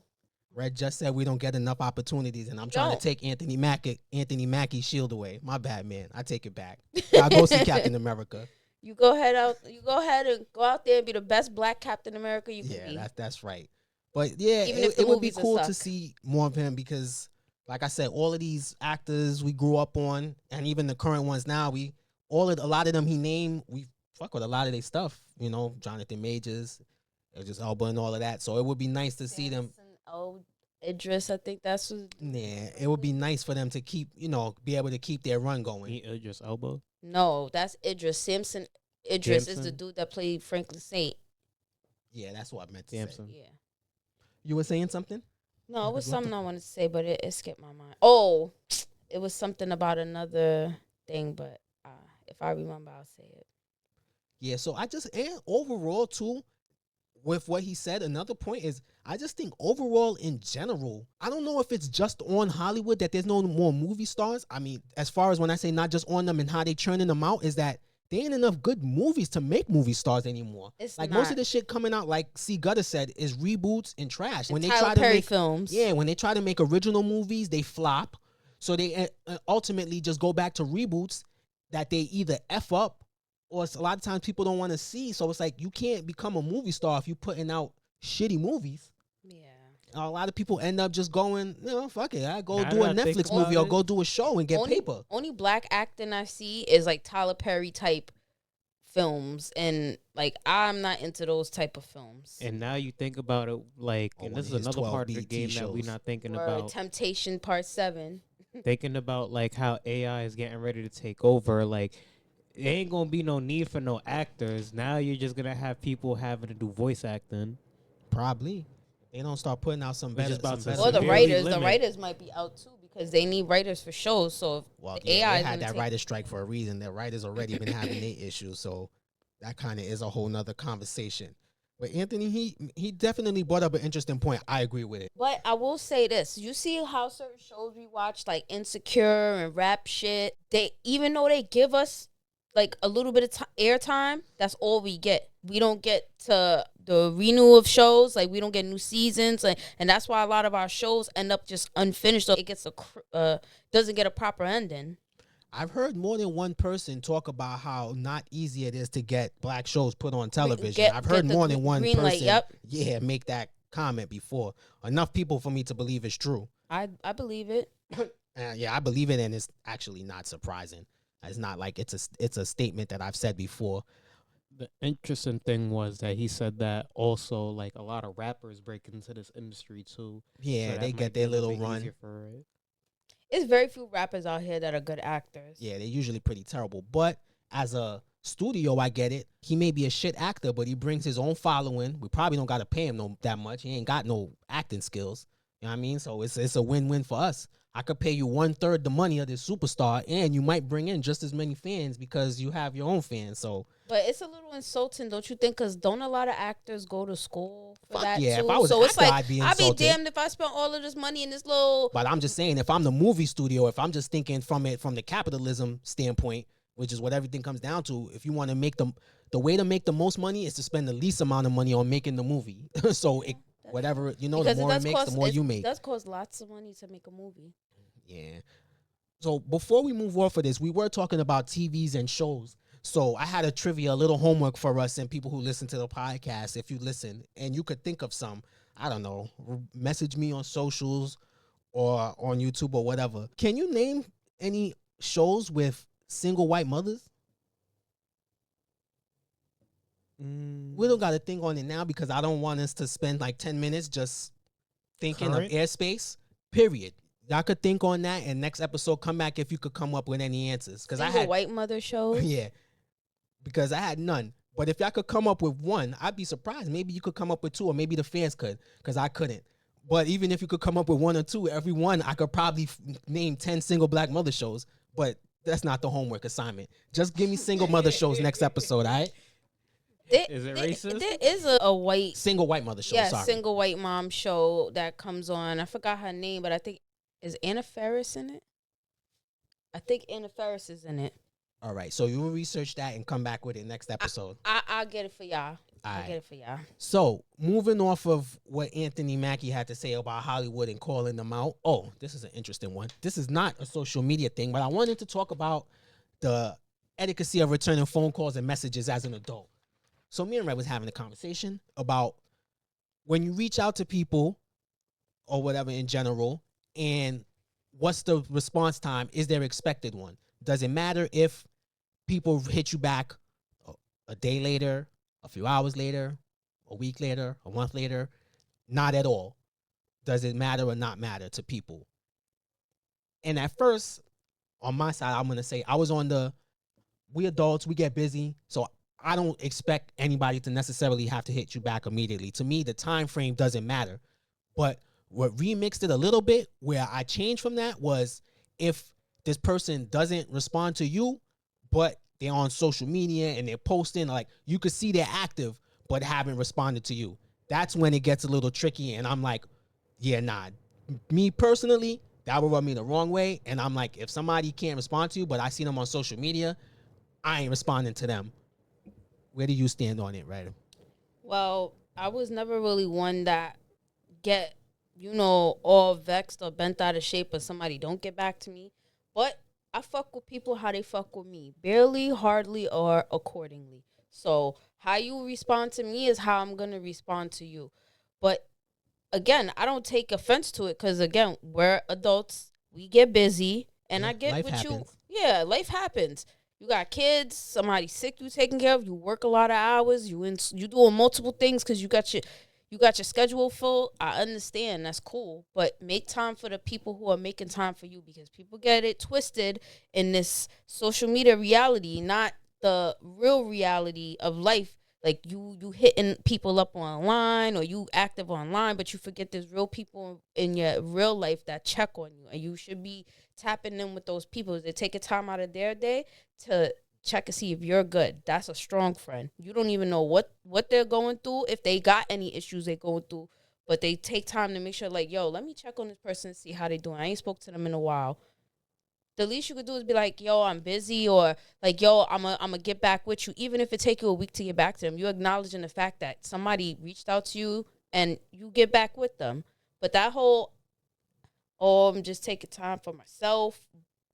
Red just said we don't get enough opportunities, and I'm trying to take Anthony Mackie's shield away. My bad, man. I take it back. I go see Captain America. You go ahead and go out there and be the best black Captain America you can be. Yeah, that's right. But yeah, Even if it would be movies cool suck. to see more of him because, like I said, all of these actors we grew up on, and even the current ones now, a lot of them he named, we fuck with a lot of their stuff. You know, Jonathan Majors, just Elba and all of that. So it would be nice to see them. Idris, I think that's what. Yeah, it would be nice for them to keep, be able to keep their run going. Idris Elba. No, that's Idris. Idris is the dude that played Franklin Saint. Yeah, that's what I meant to Samson. say. Yeah. You were saying something? No, it was something I wanted to say, but it skipped my mind. Oh, it was something about another thing, but if I remember, I'll say it. Yeah, so and overall, too, with what he said, another point is I just think overall in general, I don't know if it's just on Hollywood that there's no more movie stars. I mean, as far as when I say not just on them and how they churning them out, is that there ain't enough good movies to make movie stars anymore. It's like not. most of the shit coming out, like C. Gutter said, is reboots and trash. When they Tyler try to Perry make films. Yeah, when they try to make original movies, they flop. So they ultimately just go back to reboots that they either F up or a lot of times people don't want to see. So it's like you can't become a movie star if you're putting out shitty movies. Yeah. A lot of people end up just going, fuck it. I go Now do a that I think Netflix about movie or it, go do a show and get paper. Only black acting I see is like Tyler Perry type films, and like I'm not into those type of films. And now you think about it, like, and this is his another 12 part of the BT game that we're shows. not thinking Or about. Temptation Part 7. Thinking about like how AI is getting ready to take over. Like, there ain't gonna be no need for no actors. Now you're just gonna have people having to do voice acting. Probably. They don't start putting out some better. just about to Or the severely writers. limit. The writers might be out too because they need writers for shows. So if the AI they is had gonna that take- writer strike for a reason. Their writers already been having their issues. So that kind of is a whole nother conversation. But Anthony, he definitely brought up an interesting point. I agree with it. But I will say this: you see how certain shows we watch, like Insecure and rap shit. They even though they give us like a little bit of airtime, that's all we get. We don't get to the renewal of shows. Like we don't get new seasons, and that's why a lot of our shows end up just unfinished. So it gets doesn't get a proper ending. I've heard more than one person talk about how not easy it is to get black shows put on television. I've heard get the more than one green person light, make that comment before. Enough people for me to believe it's true. I believe it. Yeah, I believe it, and it's actually not surprising. It's not like it's a statement that I've said before. The interesting thing was that he said that also, like, a lot of rappers break into this industry too. Yeah, So they that get might be their a little little bit run. easier for it. It's very few rappers out here that are good actors. Yeah, they're usually pretty terrible. But as a studio, I get it. He may be a shit actor, but he brings his own following. We probably don't got to pay him that much. He ain't got no acting skills. You know what I mean? So it's a win-win for us. I could pay you 1/3 the money of this superstar, and you might bring in just as many fans because you have your own fans. So, but it's a little insulting, don't you think? Because don't a lot of actors go to school for fuck that yeah, too? if I was so an it's actor, like I'd be I'd be insulted. damned if I spent all of this money in this little. But I'm just saying, if I'm the movie studio, if I'm just thinking from the capitalism standpoint, which is what everything comes down to, if you want to make the way to make the most money is to spend the least amount of money on making the movie. So whatever, the more it makes, the more you make. It does cost lots of money to make a movie. Yeah. So before we move off of this, we were talking about TVs and shows. So I had a little homework for us and people who listen to the podcast. If you listen and you could think of some, I don't know, message me on socials or on YouTube or whatever. Can you name any shows with single white mothers? We don't got to think on it now because I don't want us to spend like 10 minutes just thinking Current? of airspace, period. Y'all could think on that, and next episode, come back if you could come up with any answers. Because I had white mother shows. yeah, because I had none. But if y'all could come up with one, I'd be surprised. Maybe you could come up with two, or maybe the fans could, because I couldn't. But even if you could come up with one or two, every one, I could probably name 10 single black mother shows. But that's not the homework assignment. Just give me single mother shows next episode, all right? Is it racist? There is a white Single white mother show. yeah, sorry. single white mom show that comes on. I forgot her name, but I think is Anna Faris in it? I think Anna Faris is in it. All right. So you will research that and come back with it next episode. I'll get it for y'all. All I'll right. get it for y'all. So moving off of what Anthony Mackie had to say about Hollywood and calling them out. Oh, this is an interesting one. This is not a social media thing, but I wanted to talk about the etiquette of returning phone calls and messages as an adult. So me and Red was having a conversation about when you reach out to people or whatever in general, and what's the response time? Is there expected one? Does it matter if people hit you back a day later, a few hours later, a week later, a month later? Not at all. Does it matter or not matter to people? And at first, on my side, I'm going to say I was on we adults, we get busy, so I don't expect anybody to necessarily have to hit you back immediately. To me, the time frame doesn't matter. But what remixed it a little bit, where I changed from that, was if this person doesn't respond to you, but they're on social media and they're posting, like, you could see they're active, but haven't responded to you. That's when it gets a little tricky, and I'm like, yeah, nah. Me personally, that would rub me the wrong way, and I'm like, if somebody can't respond to you, but I see them on social media, I ain't responding to them. Where do you stand on it, right? Well, I was never really one that get, all vexed or bent out of shape if somebody don't get back to me. But I fuck with people how they fuck with me. Barely, hardly, or accordingly. So how you respond to me is how I'm going to respond to you. But again, I don't take offense to it because, again, we're adults. We get busy. And I get life what happens. Yeah, life happens. You got kids, somebody sick you taking care of, you work a lot of hours, you doing multiple things because you got your schedule full. I understand, that's cool, but make time for the people who are making time for you, because people get it twisted in this social media reality, not the real reality of life. Like you hitting people up online or you active online, but you forget there's real people in your real life that check on you, and you should be tapping in with those people. They take a time out of their day to check and see if you're good. That's a strong friend. You don't even know what they're going through, if they got any issues they're going through, but they take time to make sure, like, yo, let me check on this person and see how they doing. I ain't spoke to them in a while. The least you could do is be like, yo, I'm busy, or like, yo, I'm a get back with you. Even if it take you a week to get back to them, you're acknowledging the fact that somebody reached out to you and you get back with them. But that whole, I'm just taking time for myself,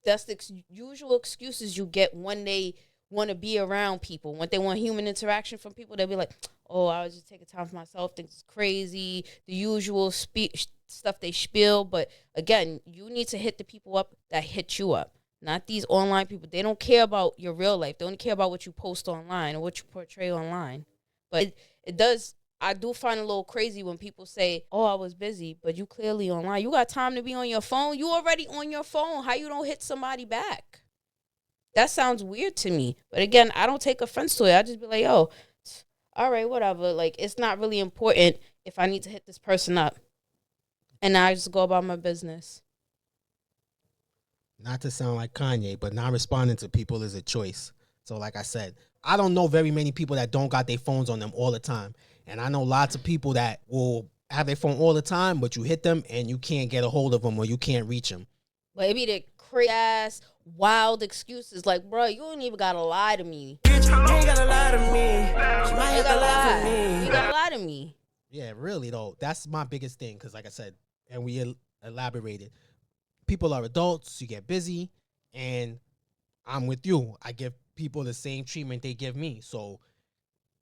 that's the usual excuses you get when they want to be around people. When they want human interaction from people, they'll be like, oh, I was just taking time for myself. Things is crazy. The usual stuff they spiel. But again, you need to hit the people up that hit you up, not these online people. They don't care about your real life. They only care about what you post online or what you portray online. But it does. I do find it a little crazy when people say, oh, I was busy, but you clearly online. You got time to be on your phone? You already on your phone. How you don't hit somebody back? That sounds weird to me. But again, I don't take offense to it. I just be like, yo, all right, whatever. Like, it's not really important if I need to hit this person up. And I just go about my business. Not to sound like Kanye, but not responding to people is a choice. So like I said, I don't know very many people that don't got their phones on them all the time. And I know lots of people that will have their phone all the time, but you hit them and you can't get a hold of them or you can't reach them. But it be the crazy-ass, wild excuses. Like, bro, you don't even got to lie to me. Bitch, you ain't gotta lie to me. You might have to lie to me. You got to lie to me. Yeah, really, though. That's my biggest thing because, like I said, and we elaborated, people are adults, you get busy, and I'm with you. I give people the same treatment they give me. So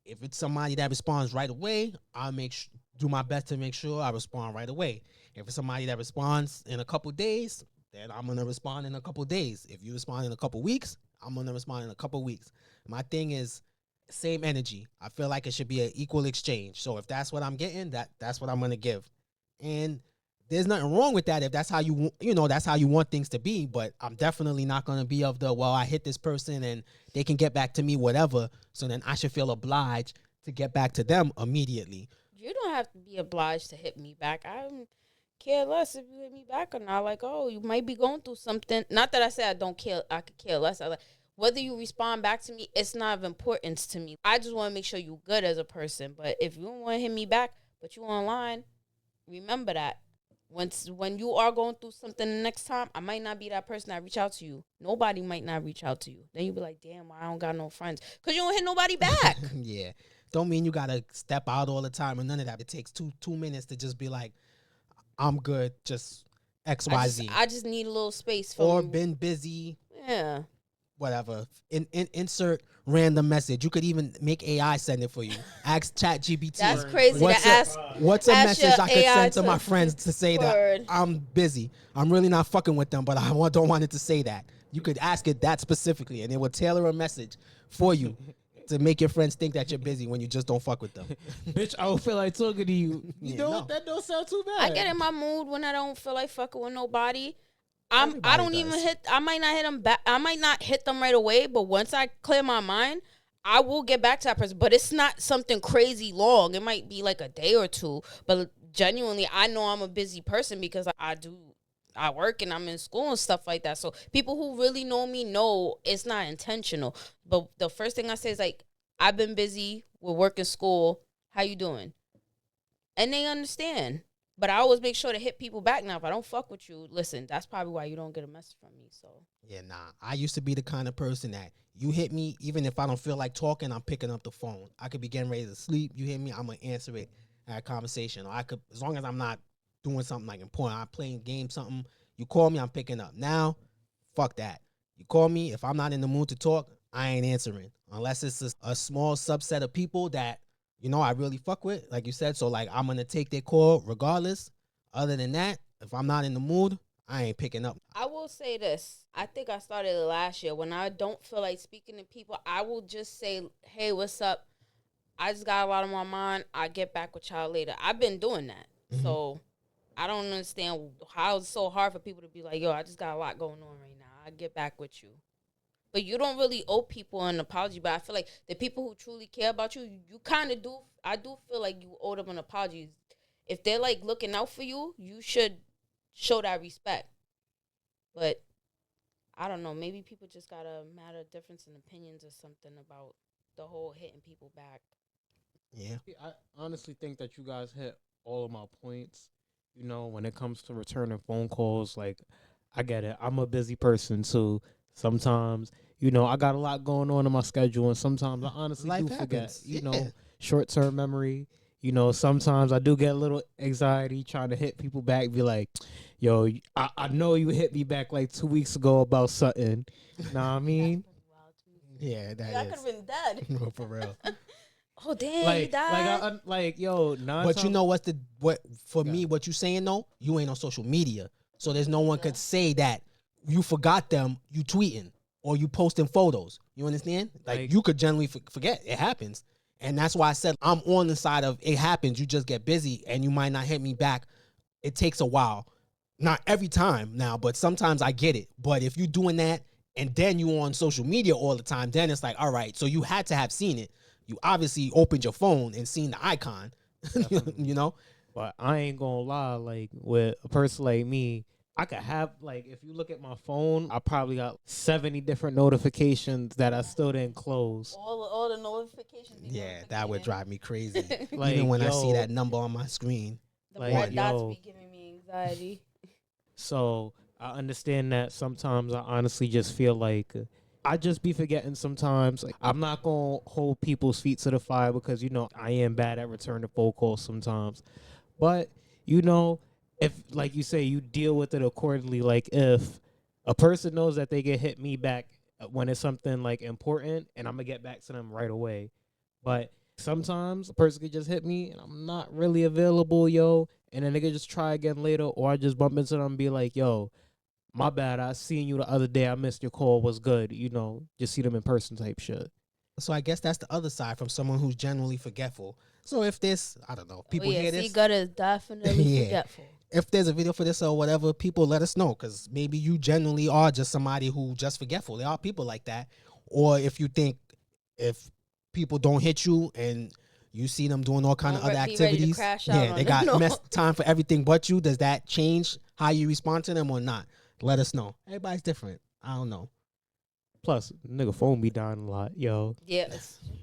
if it's somebody that responds right away, I'll do my best to make sure I respond right away. If it's somebody that responds in a couple days, then I'm going to respond in a couple days. If you respond in a couple weeks, I'm going to respond in a couple weeks. My thing is same energy. I feel like it should be an equal exchange. So if that's what I'm getting, that's what I'm going to give. And there's nothing wrong with that if that's how that's how you want things to be. But I'm definitely not going to be of the, well, I hit this person and they can get back to me, whatever. So then I should feel obliged to get back to them immediately. You don't have to be obliged to hit me back. I don't care less if you hit me back or not. Like, oh, you might be going through something. Not that I say I don't care. I could care less. Whether you respond back to me, it's not of importance to me. I just want to make sure you're good as a person. But if you don't want to hit me back, but you online, remember that. when you are going through something the next time, I might not be that person that reach out to you. Nobody might not reach out to you. Then you be like, damn, I don't got no friends. Because you don't hit nobody back. Yeah. Don't mean you got to step out all the time or none of that. It takes two minutes to just be like, I'm good, just X, Y, Z. I just need a little space. Or been busy. Yeah. Whatever. Insert random message. You could even make AI send it for you. Ask ChatGPT. That's crazy to ask. What's a ask message I could AI send to my friends to say Word. that I'm busy? I'm really not fucking with them, but I don't want it to say that. You could ask it that specifically, and it will tailor a message for you to make your friends think that you're busy when you just don't fuck with them. Bitch, I don't feel like talking to you. Yeah, know no. what? That don't sound too bad. I get in my mood when I don't feel like fucking with nobody. I don't even does. hit. I might not hit them back. I might not hit them right away. But once I clear my mind, I will get back to that person. But it's not something crazy long. It might be like a day or two. But genuinely, I know I'm a busy person because I work and I'm in school and stuff like that. So people who really know me know it's not intentional. But the first thing I say is like, I've been busy with work and school. How you doing? And they understand. But I always make sure to hit people back now. If I don't fuck with you, listen, that's probably why you don't get a message from me. So Yeah, nah. I used to be the kind of person that you hit me, even if I don't feel like talking, I'm picking up the phone. I could be getting ready to sleep. You hit me, I'm going to answer it at a conversation. Or I could, as long as I'm not doing something like important, I'm playing game, something, you call me, I'm picking up. Now, fuck that. You call me, if I'm not in the mood to talk, I ain't answering. Unless it's a small subset of people that, you know, I really fuck with, like you said. So, like, I'm going to take their call regardless. Other than that, if I'm not in the mood, I ain't picking up. I will say this. I think I started it last year. When I don't feel like speaking to people, I will just say, hey, what's up? I just got a lot on my mind. I'll get back with y'all later. I've been doing that. Mm-hmm. So I don't understand how it's so hard for people to be like, yo, I just got a lot going on right now. I'll get back with you. But you don't really owe people an apology. But I feel like the people who truly care about you, you kind of do. I do feel like you owe them an apology. If they're, like, looking out for you, you should show that respect. But I don't know. Maybe people just got a matter difference in opinions or something about the whole hitting people back. Yeah. I honestly think that you guys hit all of my points. You know, when it comes to returning phone calls, like, I get it. I'm a busy person, so sometimes, you know, I got a lot going on in my schedule, and sometimes I honestly Life do happens. forget, you Yeah. know, short-term memory. You know, sometimes I do get a little anxiety trying to hit people back, be like, yo, I know you hit me back like 2 weeks ago about something. Know what I mean? Yeah, that I is. could have been dead. No, for real. Oh, damn, you died. Like, yo, But you know what me, what you saying though, you ain't on social media. So there's no one could say that you forgot them, you tweeting or you posting photos. You understand? Like you could generally forget. It happens. And that's why I said I'm on the side of it happens. You just get busy and you might not hit me back. It takes a while. Not every time now, but sometimes I get it. But if you're doing that and then you on social media all the time, then it's like, all right, so you had to have seen it. You obviously opened your phone and seen the icon, you know? But I ain't gonna lie, like, with a person like me, I could have, like, if you look at my phone, I probably got 70 different notifications that I still didn't close. All the notifications. Yeah, that would drive me crazy. Like, even when I see yo, that number on my screen. The like, red dots yo. be giving me anxiety. So I understand that sometimes I honestly just feel like I just be forgetting sometimes. Like, I'm not going to hold people's feet to the fire because, you know, I am bad at returning phone calls sometimes. But, you know, if, like you say, you deal with it accordingly. Like, if a person knows that they can hit me back when it's something, like, important, and I'm going to get back to them right away. But sometimes a person could just hit me, and I'm not really available, yo. And then they could just try again later, or I just bump into them and be like, yo, my bad, I seen you the other day. I missed your call. Was good. You know, just see them in person type shit. So I guess that's the other side from someone who's generally forgetful. So if this, I don't know, people hear this. Gut is definitely Yeah. forgetful. If there's a video for this or whatever, people let us know because maybe you generally are just somebody who just forgetful. There are people like that. Or if you think if people don't hit you and you see them doing all kind of other activities, yeah, they got time for everything but you. Does that change how you respond to them or not? Let us know. Everybody's different. I don't know. Plus, nigga phone be dying a lot, yo. Yeah,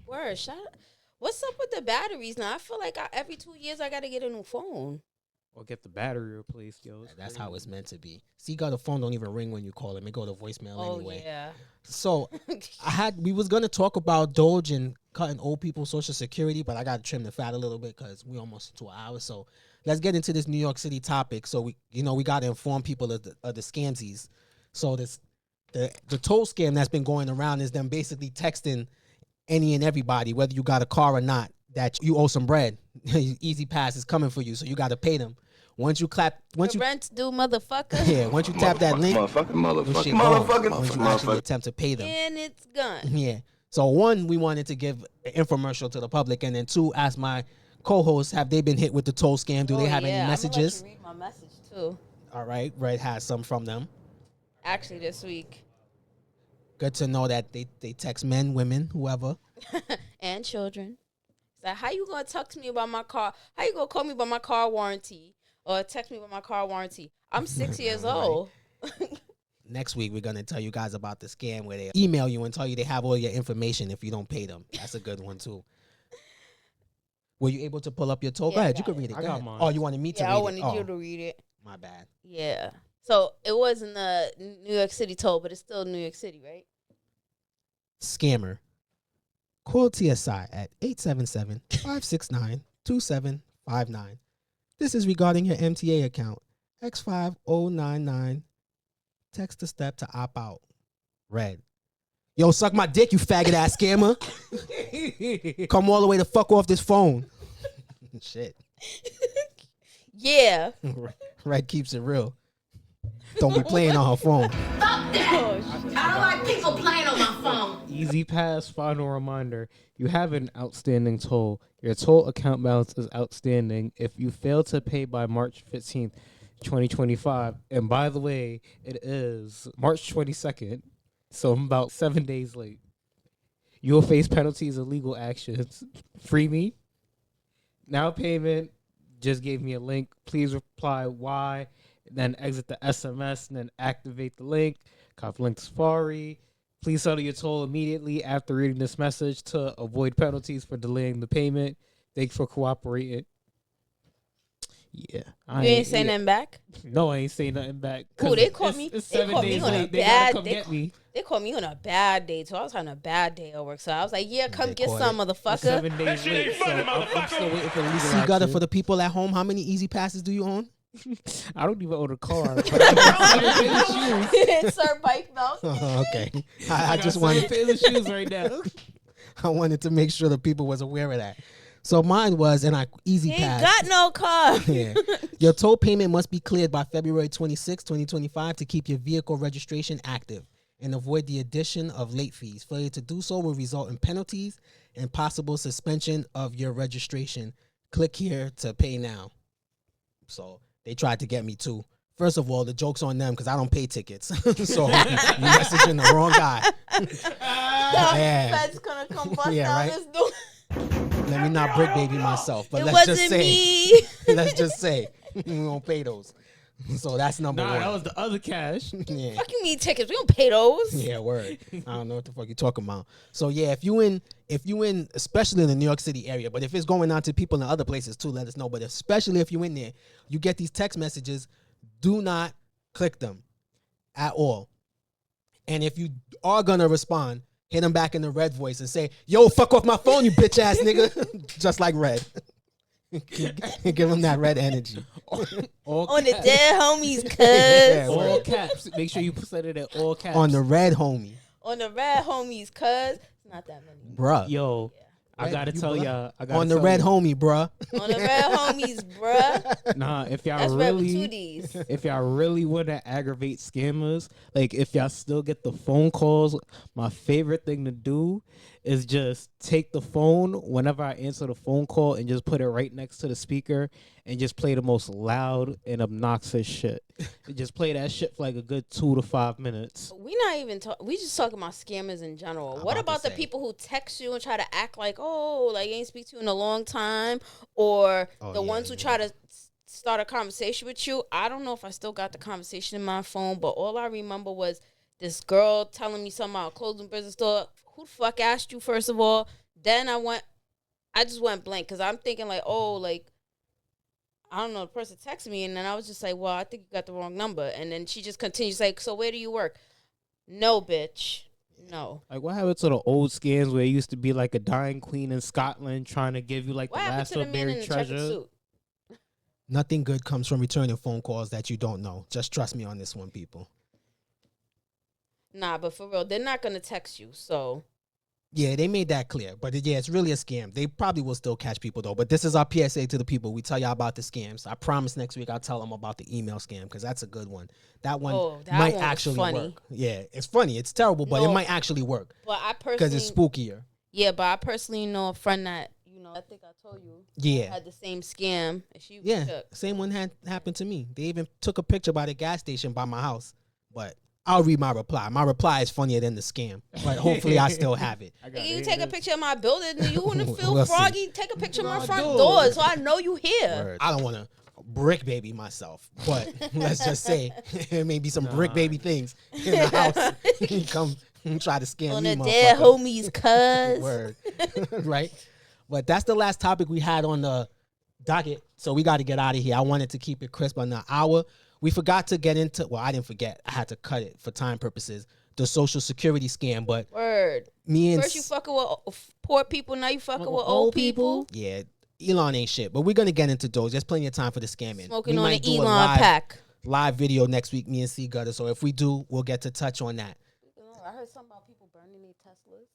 word. Shut up. What's up with the batteries now? I feel like every 2 years I got to get a new phone. Or get the battery replaced, yo. That's how it's meant to be. See, God, the phone don't even ring when you call him. It go to voicemail anyway. Yeah. So we was gonna talk about Doge and cutting old people's Social Security, but I gotta trim the fat a little bit because we almost to an hour. So let's get into this New York City topic. So we gotta inform people of the scamsies. So the toll scam that's been going around is them basically texting any and everybody, whether you got a car or not, that you owe some bread. Easy Pass is coming for you, so you got to pay them. Once you Rent's due, motherfucker. Yeah, once you tap that link, Motherfucker. you actually attempt to pay them. And it's gone. Yeah. So one, we wanted to give an infomercial to the public, and then two, ask my co-hosts, have they been hit with the toll scam? Do they have any messages? I'm gonna let you read my message too. All right, Red has some from them. Actually, this week. Good to know that they text men, women, whoever. And children. So how you gonna talk to me about my car? How you gonna call me about my car warranty or text me about my car warranty? I'm 6 years old. Next week, we're going to tell you guys about the scam where they email you and tell you they have all your information if you don't pay them. That's a good one, too. Were you able to pull up your toll? Yeah, Go ahead. You could read it. I Go got ahead. mine. Oh, you wanted me to read it? Yeah, I wanted Oh, you to read it. my bad. Yeah. So it wasn't the New York City toll, but it's still New York City, right? Scammer. Call TSI at 877-569-2759. This is regarding your MTA account. X5099. Text the step to opt out. Red. Yo, suck my dick, you faggot ass scammer. Come all the way to fuck off this phone. Shit. Yeah. Red keeps it real. Don't be playing on her phone. Oh, shit. I don't like people playing on my phone. Easy Pass final reminder. You have an outstanding toll. Your toll account balance is outstanding. If you fail to pay by March 15th, 2025, and by the way, it is March 22nd, so I'm about 7 days late, you will face penalties and legal actions. Free me. Now payment just gave me a link. Please reply why, then exit the SMS, and then activate the link. Copy link to Safari. Please settle your toll immediately after reading this message to avoid penalties for delaying the payment. Thanks for cooperating. Yeah. You ain't saying nothing back? No, I ain't saying nothing back. Ooh, they called me. It's They 7 called me days on a late. They gotta bad. come get me. They called me on a bad day too. I was having a bad day at work, so I was like, "Yeah, come They get caught some, it. It's motherfucker." 7 days late, so I'm still waiting for the legal See, Gutter, action. for the people at home, how many Easy Passes do you own? I don't even own a car. But I can pay the shoes. Sir Bike Belt. Okay. I I just got wanted to pay the shoes right now. I wanted to make sure the people was aware of that. So mine was, and Easy He ain't Pass. got no car. Yeah. Your toll payment must be cleared by February 26, 2025 to keep your vehicle registration active and avoid the addition of late fees. Failure to do so will result in penalties and possible suspension of your registration. Click here to pay now. So they tried to get me too. First of all, the joke's on them because I don't pay tickets. So you messaging the wrong guy. Yeah. Fed's gonna come bust Yeah, down right. this door. Let me not brick baby myself. But It let's just wasn't say, me. let's just say we don't pay those. So that's number Nah, one. that was the other cash. Yeah. Fuck you mean tickets? We don't pay those. Yeah, word. I don't know what the fuck you talking about. So yeah, if you in, especially in the New York City area, but if it's going on to people in other places too, let us know. But especially if you in there, you get these text messages, do not click them at all. And if you are gonna respond, hit them back in the Red voice and say, "Yo, fuck off my phone, you bitch ass nigga," just like Red. Give them that Red energy. All On the caps. dead homies, cuz. Yeah, All word. caps. Make sure you set it at all caps. On the Red homie, On the red homies, cuz. It's not that many. bruh. Yo, I Red, gotta you tell black? y'all. I gotta On the tell Red y'all. homie, bruh. On the red homies, bruh. Nah, if y'all That's red with two really, D's. if y'all really want to aggravate scammers, like if y'all still get the phone calls, my favorite thing to do is just take the phone whenever I answer the phone call and just put it right next to the speaker and just play the most loud and obnoxious shit. And just play that shit for like a good 2 to 5 minutes. We not even we just talking about scammers in general. I'm What about about to the say. people who text you and try to act like, oh, like ain't speak to you in a long time, or Oh, the yeah, ones who yeah. try to start a conversation with you? I don't know if I still got the conversation in my phone, but all I remember was this girl telling me something about closing business store. Who the fuck asked you, first of all? Then I just went blank because I'm thinking like, oh, like, I don't know, the person texted me, and then I was just like, well, I think you got the wrong number. And then she just continues like, so where do you work? No, bitch. No. Like, what happened to the old scams where it used to be like a dying queen in Scotland trying to give you like What the happened last to the of man in buried the checkered treasure? suit? Nothing good comes from returning phone calls that you don't know. Just trust me on this one, people. Nah, but for real, they're not going to text you, so. Yeah, they made that clear. But yeah, it's really a scam. They probably will still catch people, though. But this is our PSA to the people. We tell y'all about the scams. I promise next week I'll tell them about the email scam because that's a good one. That one That might one was actually funny. work. Yeah, it's funny. It's terrible, but No. it might actually work But I personally. because it's spookier. Yeah, but I personally know a friend that, I think I told you. Yeah. Had the same scam. And she was Yeah, shook. same one had happened to me. They even took a picture by the gas station by my house. But I'll read my reply. My reply is funnier than the scam. But hopefully I still have it. Nigga, you take a picture of my building and you want to feel We'll see. froggy, take a picture of my front door. door so I know you here. Word. I don't want to brick baby myself, but let's just say there may be some brick baby things in the house. You come and try to scam On me, the dead motherfucker. homies, cuz. Word. Right? But that's the last topic we had on the docket, so we got to get out of here. I wanted to keep it crisp on the hour. We forgot to get into, well, I didn't forget. I had to cut it for time purposes, the Social Security scam. But Word. me and... First you fucking with poor people, now you fucking with old people. Yeah, Elon ain't shit. But we're going to get into those. There's plenty of time for the scamming. Smoking We on might an do a Elon pack. live video next week, me and C Gutter. So if we do, we'll get to touch on that. I heard something about people burning their Teslas.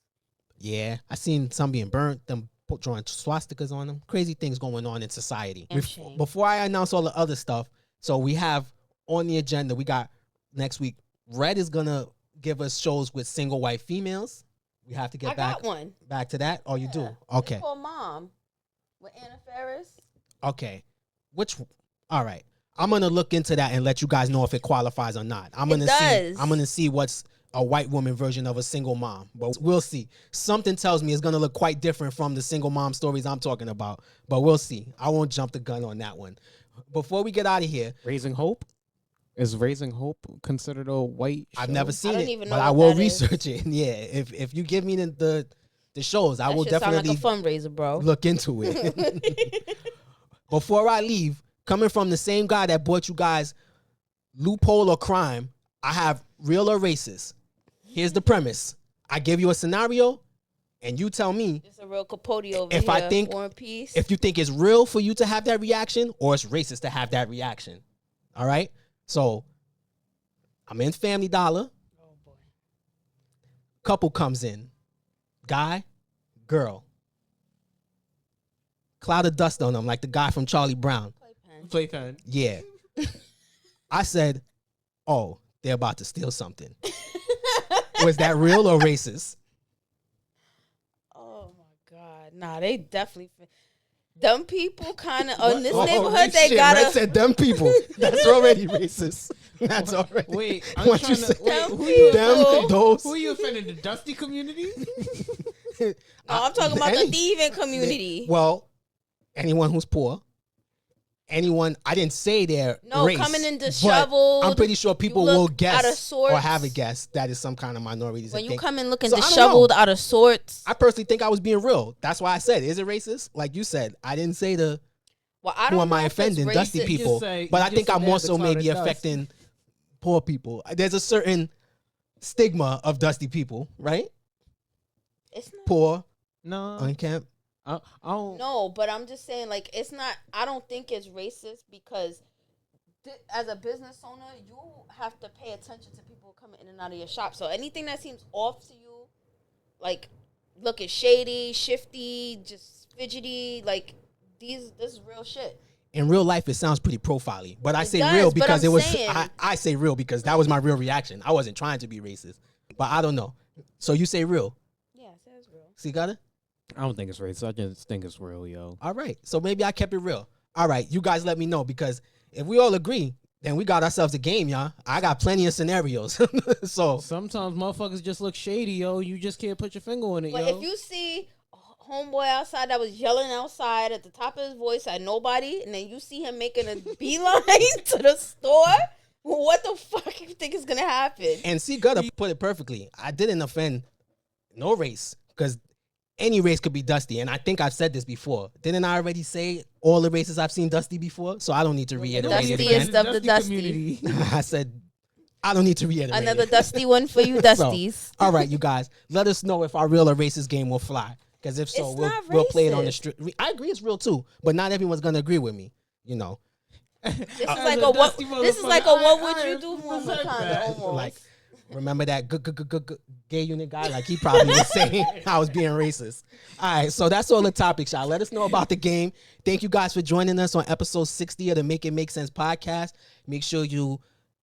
Yeah, I seen some being burnt, them drawing swastikas on them. Crazy things going on in society. And shame. Before I announce all the other stuff, so we have on the agenda, we got next week, Red is going to give us shows with single white females. We have to get I got one. back to that. Oh, you do? Yeah. Okay. It's called Mom with Anna Faris. Okay. All right. I'm going to look into that and let you guys know if it qualifies or not. I'm going to see what's a white woman version of a single mom, but we'll see. Something tells me it's going to look quite different from the single mom stories I'm talking about, but we'll see. I won't jump the gun on that one. Before we get out of here, Raising Hope? Is Raising Hope considered a white show? I've never seen don't it, even know but I what will that is. research it. Yeah, if you give me the shows, I That will shit sound definitely like a fundraiser, bro. look into it. Before I leave, coming from the same guy that brought you guys Loophole or Crime, I have Real or Racist. Here's the premise. I give you a scenario, and you tell me It's a real Capote over if here. I think War and Peace. if you think it's real for you to have that reaction or it's racist to have that reaction. All right? So I'm in Family Dollar. Oh boy. Couple comes in. Guy, girl. Cloud of dust on them like the guy from Charlie Brown. Playpen. Playpen. Yeah. I said, oh, they're about to steal something. Was that real or racist? Oh my God. Nah, they definitely. Them people kind of in this Oh, neighborhood. They shit, gotta. Red said them people. That's already racist. That's already. Wait, I'm What trying you to. say? Wait, Them who you? Them, those. Who you offended? The Dusty community? Oh, I'm talking about Any- the thieving community. Well, anyone who's poor. Anyone, I didn't say their No, race, coming in but disheveled. I'm pretty sure people You look will out of guess sorts. or have a guess that is some kind of minority. When you thing. come in looking So I don't disheveled, know. out of sorts. I personally think I was being real. That's why I said, is it racist? Like you said, I didn't say the Well, I who don't am I know if it's offending, dusty racist. people. say- But you I just think said I'm they had also the cloud of maybe dust. affecting poor people. There's a certain stigma of dusty people, right? It's not. Poor, No. unkempt. I don't. No, but I'm just saying, like, it's not. I don't think it's racist because, as a business owner, you have to pay attention to people coming in and out of your shop. So anything that seems off to you, like looking shady, shifty, just fidgety, like this is real shit. In real life, it sounds pretty profile-y. But I It say does, real but because I'm it was. saying- I say real because that was my real reaction. I wasn't trying to be racist, but I don't know. So you say real? Yeah, it says real. See, got it? I don't think it's racist. I just think it's real, yo. All right. So maybe I kept it real. All right. You guys let me know because if we all agree, then we got ourselves a game, y'all. I got plenty of scenarios. So Sometimes motherfuckers just look shady, yo. You just can't put your finger on it, But yo. if you see a homeboy outside that was yelling outside at the top of his voice at nobody, and then you see him making a beeline to the store, what the fuck you think is gonna happen? and C Gutter put it perfectly. I didn't offend no race because any race could be Dusty. And I think I've said this before. Didn't I already say all the races I've seen Dusty before? So I don't need to reiterate it again. Dustiest of the Dusty. I said, I don't need to reiterate Another it. Dusty one for you, Dusties. So, all right, you guys, let us know if our real or racist game will fly. Because if so, It's we'll not play it on the racist. street. I agree it's real too, but not everyone's gonna agree with me. You know, This is like a what? This is like a what would you do moment kind of almost. like remember that gay unit guy? Like he probably was saying I was being racist. All right, so that's all the topics, y'all. Let us know about the game. Thank you guys for joining us on episode 60 of the Make It Make Sense podcast. Make sure you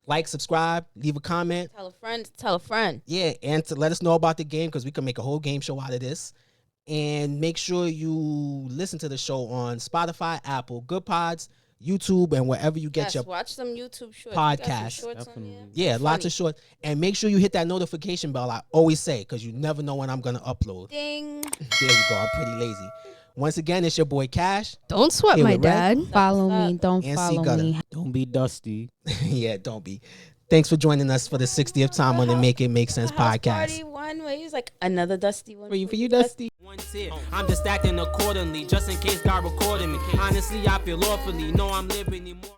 like, subscribe, leave a comment. Tell a friend. Tell a friend. Yeah, and to let us know about the game because we can make a whole game show out of this. And make sure you listen to the show on Spotify, Apple, Good Pods, YouTube, and wherever you get your watch some YouTube shorts. podcast. You got some shorts on here? yeah, Funny. lots of shorts. And make sure you hit that notification bell. I always say because you never know when I'm gonna upload. Ding. There you go. I'm pretty lazy. Once again, it's your boy Cash. Don't sweat Here my with Red. dad. Follow me. Don't And follow C-Gutter. me. Don't be Dusty. Yeah, don't be. Thanks for joining us for the 60th time on the Make It Make Sense House podcast. Party one where he's like another Dusty one. For you, Dusty. Once here, I'm just acting accordingly, just in case God recording me. Honestly, I feel awfully. No, I'm living anymore.